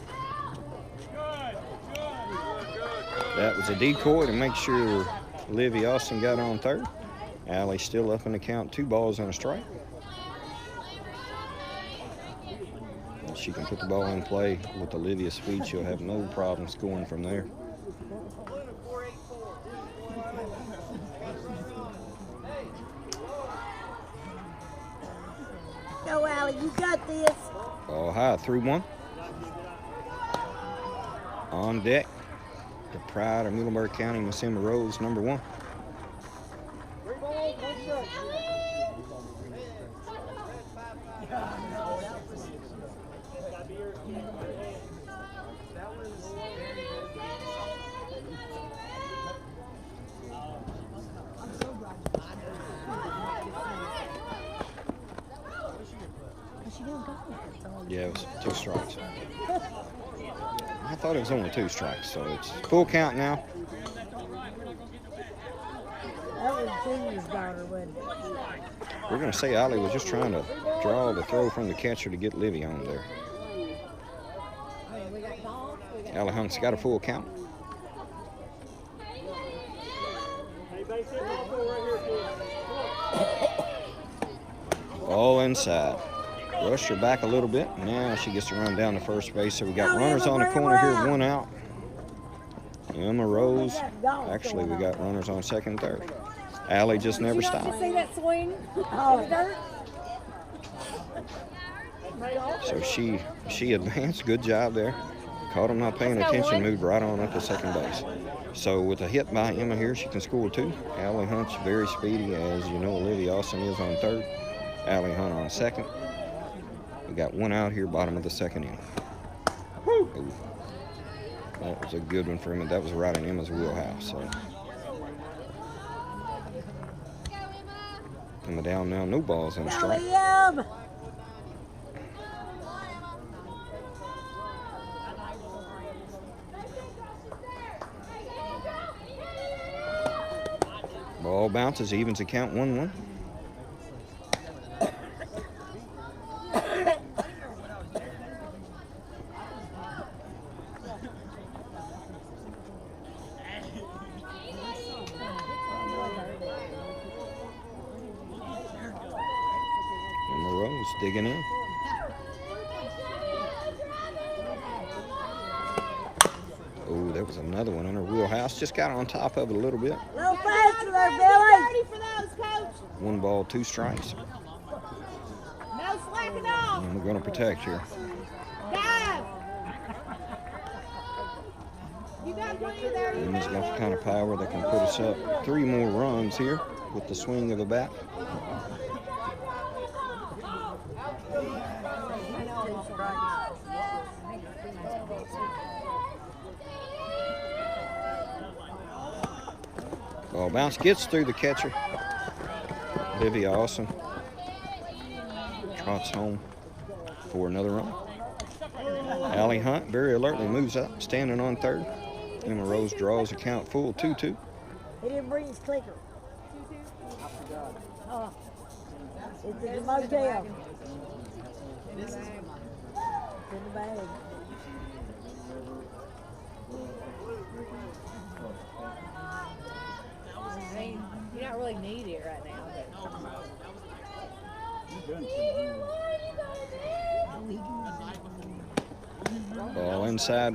That was a decoy to make sure Livy Austin got on 3rd. Allie still up in the count, 2 balls and a strike. If she can put the ball in play with Olivia's speed, she'll have no problem scoring from there. Go, Allie, you got this. Ball high, 3-1. On deck, the pride of Muhlenberg County, Miss Emma Rose, number 1. Yeah, it was 2 strikes. I thought it was only 2 strikes, so it's full count now. That was Junior's daughter, wasn't it? We're going to say Allie was just trying to draw the throw from the catcher to get Livy on there. Allie Hunt's got a full count. All inside. Rushed her back a little bit. Now she gets to run down to first base. So we got runners on the corner here, 1 out. Emma Rose. Actually, we got runners on 2nd and 3rd. Allie just never stopped. See that swing? Oh. Dirt? So she advanced. Good job there. Caught him not paying attention, moved right on up to second base. So with a hit by Emma here, she can score 2. Allie Hunt's very speedy, as you know. Olivia Austin is on third. Allie Hunt on second. We got 1 out here, bottom of the second inning. Ooh. That was a good one for Emma. That was right in Emma's wheelhouse. So. Coming down now, no balls in the strike. Ball bounces, evens the count 1-1. Digging in. Oh, there was another one in her wheelhouse. Just got on top of it a little bit. A little faster there, Billy. For those, Coach. 1 ball, 2 strikes. No slacking off. And we're going to protect here. Dive. You got plenty there. Emma's got the kind of power that can put us up 3 more runs here with the swing of the bat. Ball bounce gets through the catcher. Olivia Austin trots home for another run. Allie Hunt very alertly moves up, standing on third. Emma Rose draws a count full 2-2. He didn't bring his clicker. It's in the motel. It's in the bag. I mean, you don't really need it right now. Ball inside,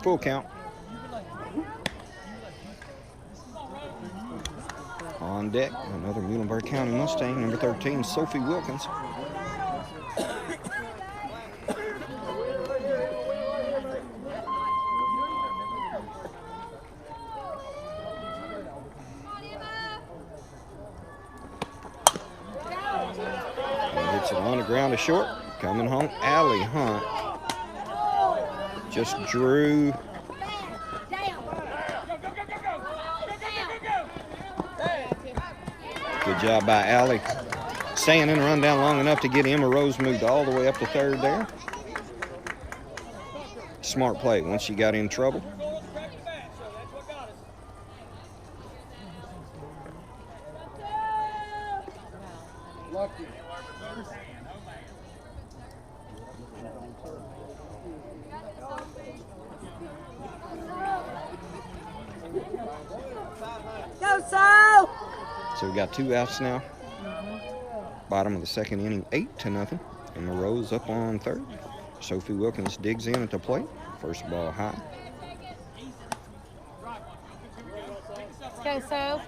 full count. On deck, another Muhlenberg County Mustang, number 13, Sophie Wilkins. Hits it on the ground to short. Coming home, Allie Hunt just drew. Good job by Allie. Staying in the rundown long enough to get Emma Rose moved all the way up to third there. Smart play once she got in trouble. Go, So! So we got 2 outs now. Bottom of the second inning, 8-0. Emma Rose up on third. Sophie Wilkins digs in at the plate. First ball high. Go, So.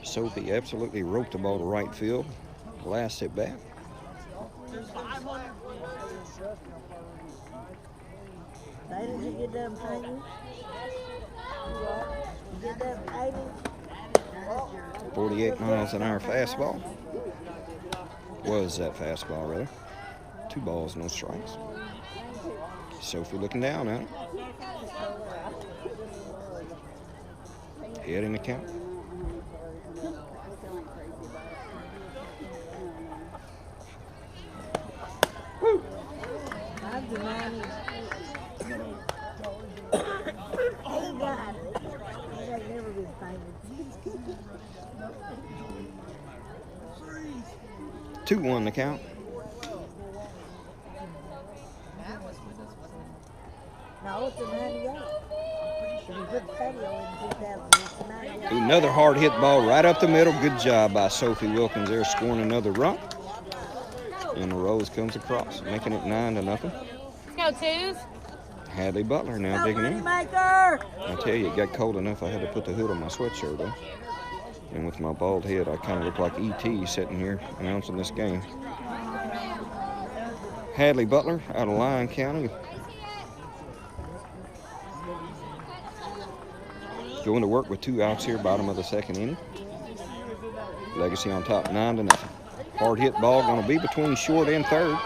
Sophie absolutely roped the ball to right field. Last at bat. Did you get done painting? You get done painting? 48 miles an hour fastball. Was that fastball, rather. 2 balls, no strikes. Sophie looking down at it. Head in the count. I'm demanding. Oh, God. I've never been painted. 2-1 the count. No, it's a 98. We put the patio in 2000. It's a 98. Another hard hit ball right up the middle. Good job by Sophie Wilkins there, scoring another run. And the Rose comes across, making it 9-0. Let's go, Twos. Hadley Butler now digging in. Maker! I tell you, it got cold enough I had to put the hood on my sweatshirt on. And with my bald head, I kind of look like E.T. sitting here announcing this game. Hadley Butler out of Lyon County. Going to work with 2 outs here, bottom of the 2nd inning. Legacy on top, 9-0. Hard hit ball going to be between short and third.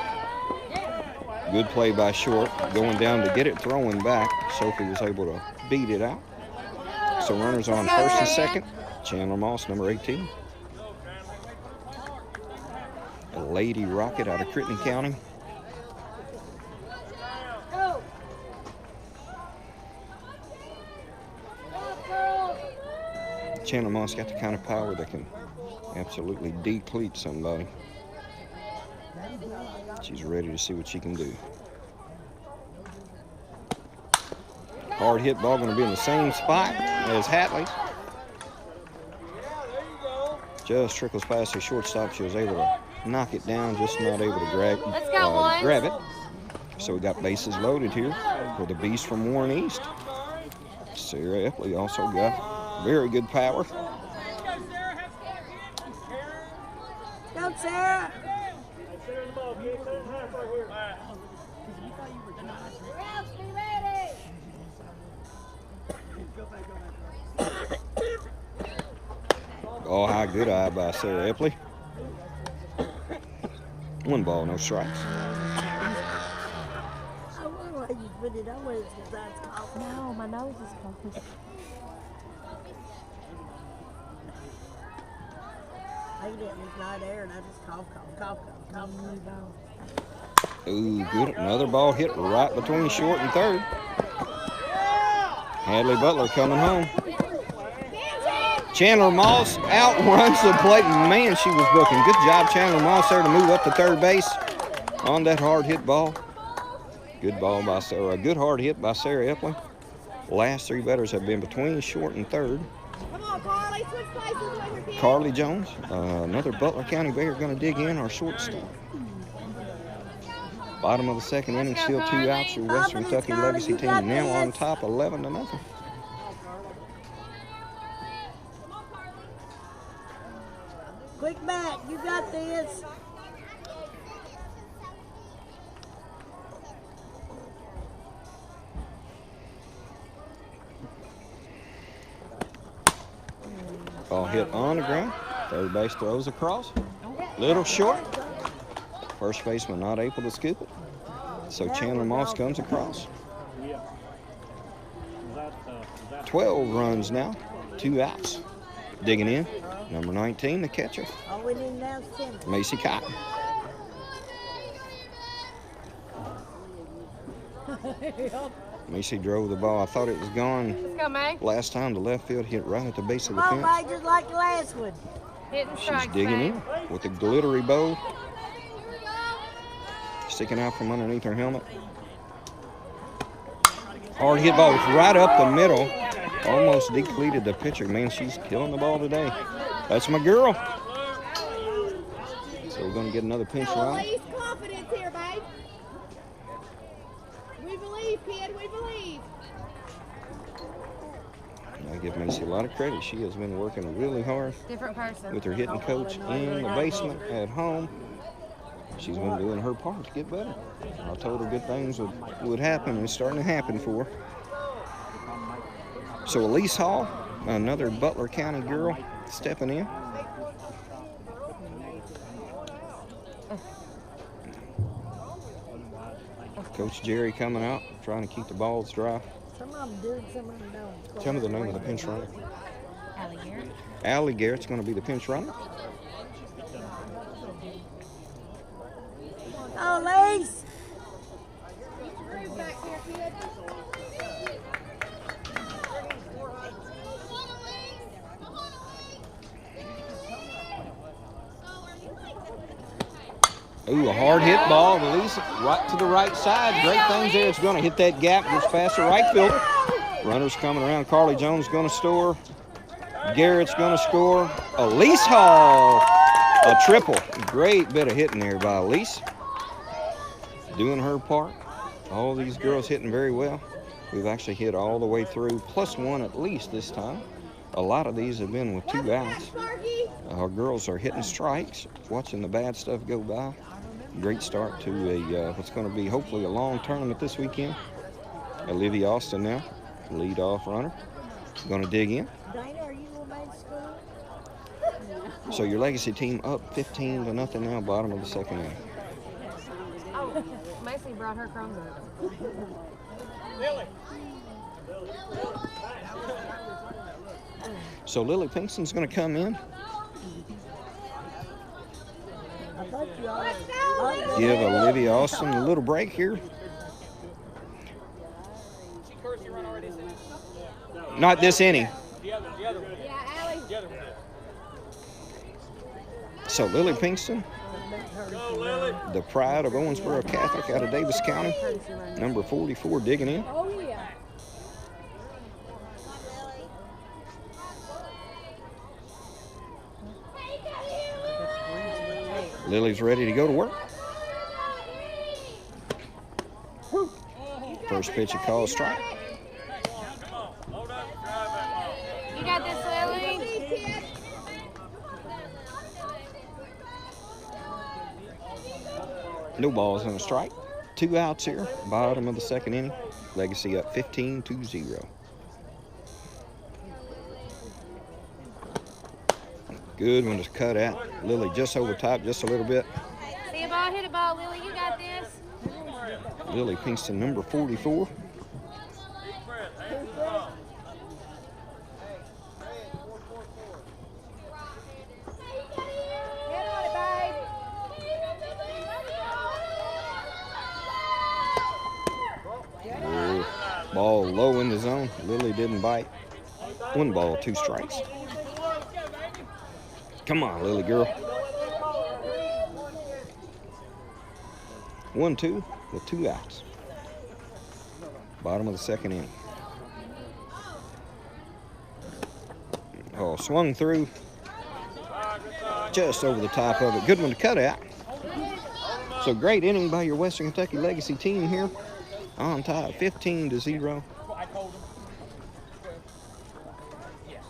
Good play by short, going down to get it, throwing back. Sophie was able to beat it out. So runners on first and second. Chandler Moss, number 18. A Lady Rocket out of Crittenden County. Chandler Moss got the kind of power that can absolutely deplete somebody. She's ready to see what she can do. Hard hit ball going to be in the same spot as Hatley's. Just trickles past her shortstop. She was able to knock it down, just not able to grab it. So we got bases loaded here for the Beast from Warren East. Sarah Epley also got very good power. Go, Sarah. Oh, high good eye by Sarah Epley. 1 ball, no strikes. I wonder why you put it on with because that's coffee. No, my nose is cold. I get it in this night air and I just cough. Ooh, good. Another ball hit right between short and third. Hadley Butler coming home. Chandler Moss outruns the plate. Man, she was booking. Good job, Chandler Moss, there to move up to third base on that hard hit ball. Good ball by Sarah. A good hard hit by Sarah Epley. Last 3 batters have been between short and third. Come on, Carly, switch places with her kid. Carly Jones, another Butler County Bear, going to dig in, our shortstop. Bottom of the 2nd inning, still 2 outs. Your Western Kentucky Legacy team now on top, 11-0. Quick back, you got this. Ball hit on the ground. Third base throws across. Little short. First baseman not able to scoop it. So Chandler Moss comes across. 12 runs now, 2 outs. Digging in, number 19, the catcher, Oh, we didn't announce him. Macy Cotton. Macy drove the ball. I thought it was gone Let's go, May. last time. The left field hit right at the base of the Come on, fence. Mike, just like the last one. Hitting She's strikes, digging May. in with a glittery bow sticking out from underneath her helmet. Hard hit ball right up the middle. Almost depleted the pitcher. Man, she's killing the ball today. That's my girl. So we're going to get another pinch run. Release confidence here, babe. We believe, kid, we believe. I give Macy a lot of credit. She has been working really hard Different person. with her hitting coach in the basement at home. She's been doing her part to get better. I told her good things would happen, and it's starting to happen for her. So Elise Hall, another Butler County girl, stepping in. Coach Jerry coming out, trying to keep the balls dry. Some of them do it, some of them don't. Tell me the name of the pinch runner. Allie Garrett. Allie Garrett's going to be the pinch runner. Oh, Lise! Groove back here, kid. Ooh, a hard hit ball, Elise, right to the right side. Great things there. It's going to hit that gap, gets past the right fielder. Runners coming around. Carly Jones going to score. Garrett's going to score. Elise Hall, a triple. Great bit of hitting there by Elise. Doing her part. All these girls hitting very well. We've actually hit all the way through, +1 at least this time. A lot of these have been with 2 outs. Our girls are hitting strikes, watching the bad stuff go by. Great start to a what's going to be hopefully a long tournament this weekend. Olivia Austin now, lead off runner. Going to dig in. Dana, are you going back to school? So your Legacy team up 15-0 now, bottom of the second inning. Oh, Macy brought her Chromebook. Lily. So Lily Pinkston's going to come in. I thought you already. Give Olivia Austin a little break here. She cursed you run already, didn't she? Not this inning. The other one. Yeah, Allie. The other one. So Lily Pinkston, Go, Lily. the pride of Owensboro Catholic out of Davis County, number 44, digging in. Oh, yeah. Lily's ready to go to work. First pitch, a call strike. Come on. Hold up. Drive that ball. You got this, Lily? No balls and a strike. 2 outs here, bottom of the second inning. Legacy up 15-0. Good one to cut out. Lily just over top, just a little bit. See a ball, hit a ball, Lily. You got this. Lily Pinkston, number 44. Deep breath. Hands to the ball. Get on it, babe. Ball low in the zone. Lily didn't bite. 1 ball, 2 strikes. Come on, Lily girl. 1-2 with 2 outs. Bottom of the second inning. Oh, swung through. Just over the top of it. Good one to cut out. So great inning by your Western Kentucky Legacy team here. On top, 15-0. I told him. Yes.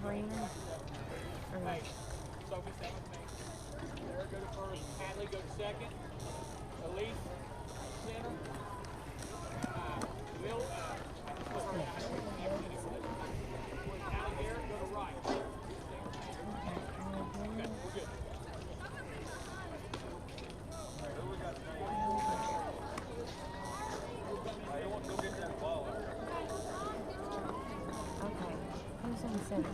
Right now. Hey, Sophie, stay with me. Eric, go to first. Hadley, go to second. Elise, center. Will, Allie, Garrett, go to right. Okay, we're good. Okay. Who's in center?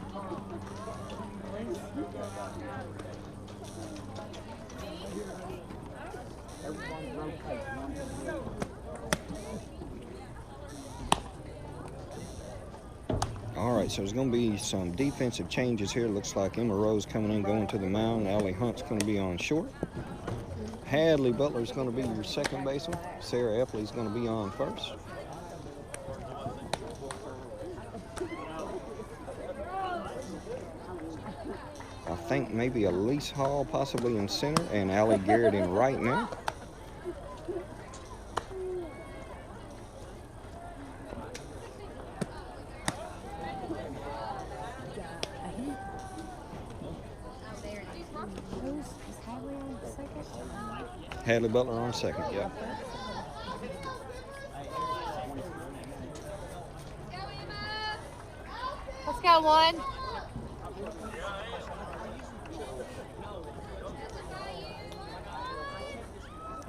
All right, so there's going to be some defensive changes here. Looks like Emma Rose coming in, going to the mound. Allie Hunt's going to be on short. Hadley Butler's going to be your second baseman. Sarah Epley's going to be on first. I think maybe Elise Hall possibly in center and Allie Garrett in right now. Is Hadley on second? Hadley Butler on second, yeah. Let's go, one.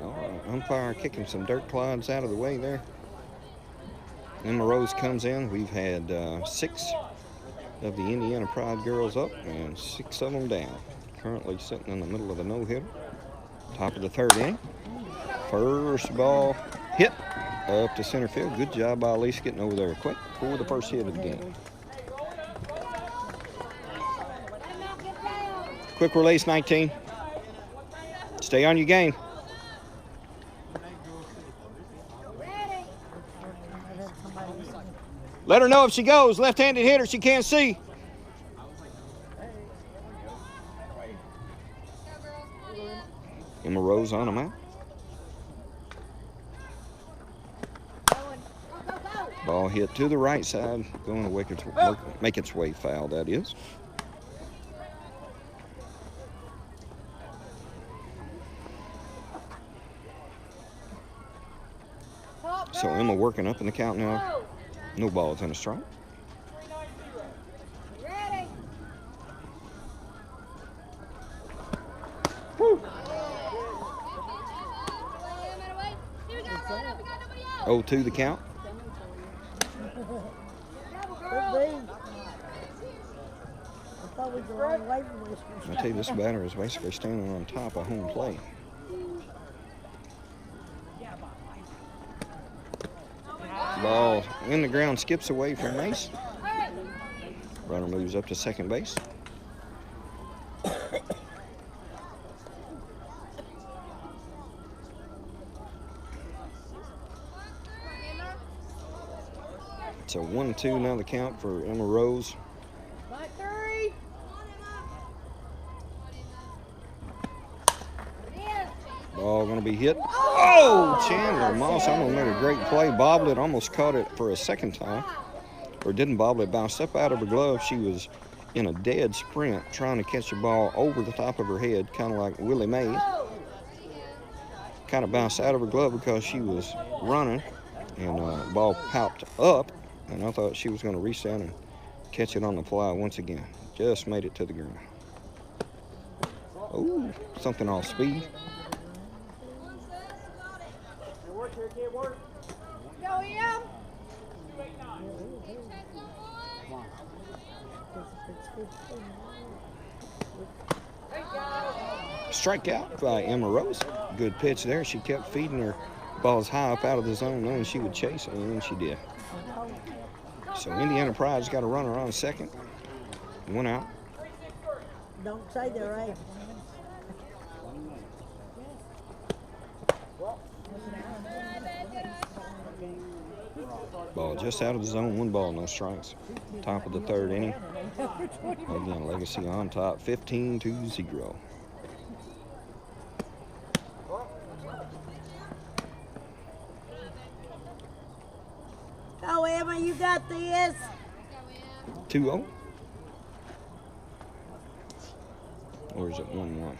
All right, umpire kicking some dirt clods out of the way there. Emma Rose comes in. We've had 6 of the Indiana Pride girls up and 6 of them down. Currently sitting in the middle of the no-hitter. Top of the third inning. First ball hit up to center field. Good job by Elise getting over there quick for the first hit of the game. Quick release, 19. Stay on your game. Let her know if she goes. Left-handed hitter, she can't see. Emma Rose on them out. Ball hit to the right side, going to make its way foul, that is. So Emma working up in the count now. No balls and a strike. Ready? 0-2 the count. Could be. I thought we were all away from this. I tell you, this batter is basically standing on top of home plate. Ball in the ground, skips away from Mace. Runner moves up to second base. So 1-2 now the count for Emma Rose. By 3. Ball gonna be hit. Oh, Chandler Moss almost made a great play. Bobbled it, almost caught it for a second time. Or didn't bobble it, bounced up out of her glove. She was in a dead sprint trying to catch the ball over the top of her head, kind of like Willie Mays. Kind of bounced out of her glove because she was running, and the ball popped up, and I thought she was going to reach down and catch it on the fly once again. Just made it to the ground. Oh, something off speed. Go, Em. Strikeout by Emma Rose. Good pitch there. She kept feeding her balls high up out of the zone, knowing she would chase it, and she did. So Indiana Pride's got a runner on second. 1 out. Don't say they're right. Ball just out of the zone. 1 ball, no strikes. Top of the 3rd inning. Again, Legacy on top, 15-0. Go, Emma, you got this. 2-0. Or is it 1-1?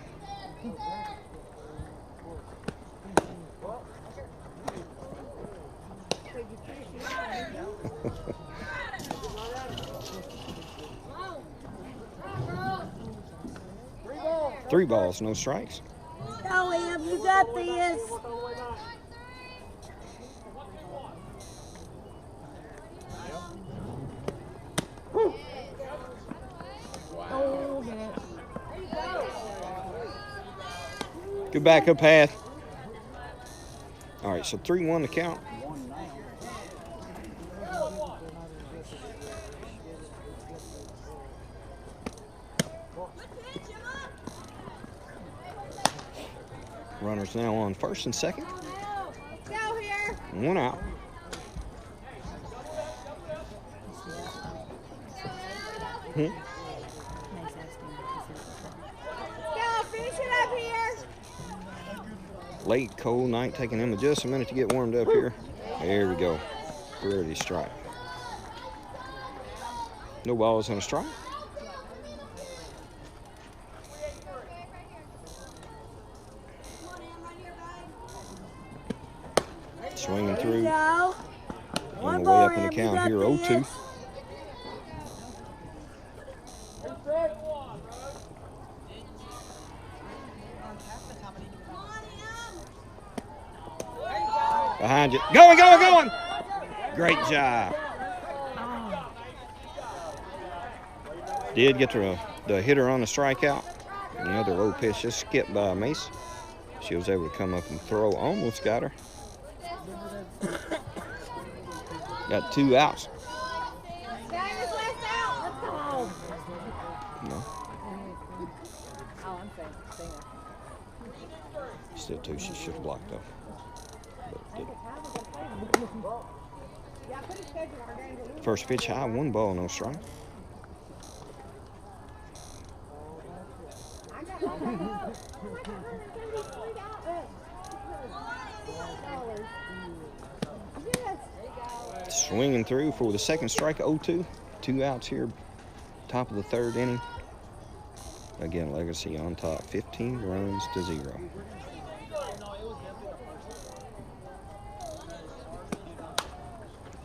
Three balls, no strikes. Go, Em, you got this. Good backup path. All right, so 3-1 to count. Runners now on first and second. Go here. 1 out. Go, finish it up here. Late, cold night, taking him just a minute to get warmed up here. There we go. Pretty strike. No balls and a strike. Swinging through. Go. On One the way more, up in the Em, you count got here, this. 0-2. Behind you. Going, going, going. Great job. Did get the hitter on the strikeout. Another low pitch just skipped by Mace. She was able to come up and throw. Almost got her. Got 2 outs. Diners left out. Let's go home. No. Oh, I'm saying. Still 2 she should have blocked up. But didn't. Yeah, I put a schedule on our games. First pitch high, 1 ball, no strike. I got $173 Yes. Swinging through for the second strike, 0-2. 2 outs here, top of the 3rd inning. Again, Legacy on top, 15-0.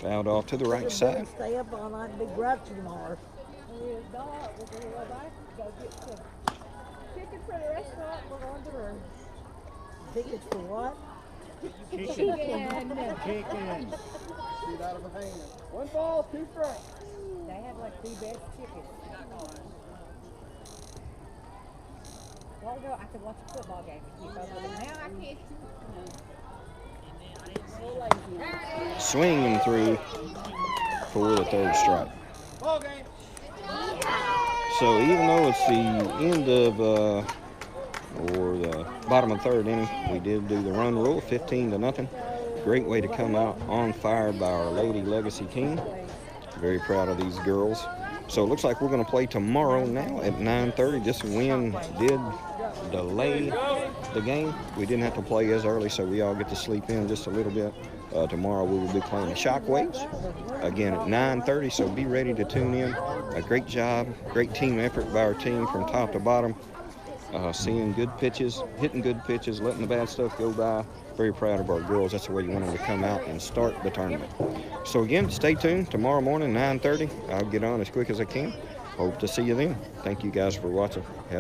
Fouled off to the right side. Stay up all night and be grouchy tomorrow. We're going to go back, go get some chicken for the restaurant. We're going to room. Tickets for what? Chicken. Chicken. Shoot out of a hand. 1 ball, 2 strikes. They have like the best chicken. Well, no, I could watch a football game with you, but now I can't. Swinging through for the 3rd strike. Ball game. So even though it's the end of or the bottom of the 3rd inning, we did do the run rule, 15-0. Great way to come out on fire by our Lady Legacy team. Very proud of these girls. So it looks like we're going to play tomorrow now at 9:30. This wind did delay the game. We didn't have to play as early, so we all get to sleep in just a little bit. Tomorrow we will be playing the Shockwaves again at 9:30, so be ready to tune in. A great job, great team effort by our team from top to bottom. Seeing good pitches, hitting good pitches, letting the bad stuff go by. Very proud of our girls. That's the way you want them to come out and start the tournament. So again, stay tuned. Tomorrow morning, 9:30. I'll get on as quick as I can. Hope to see you then. Thank you guys for watching. Have a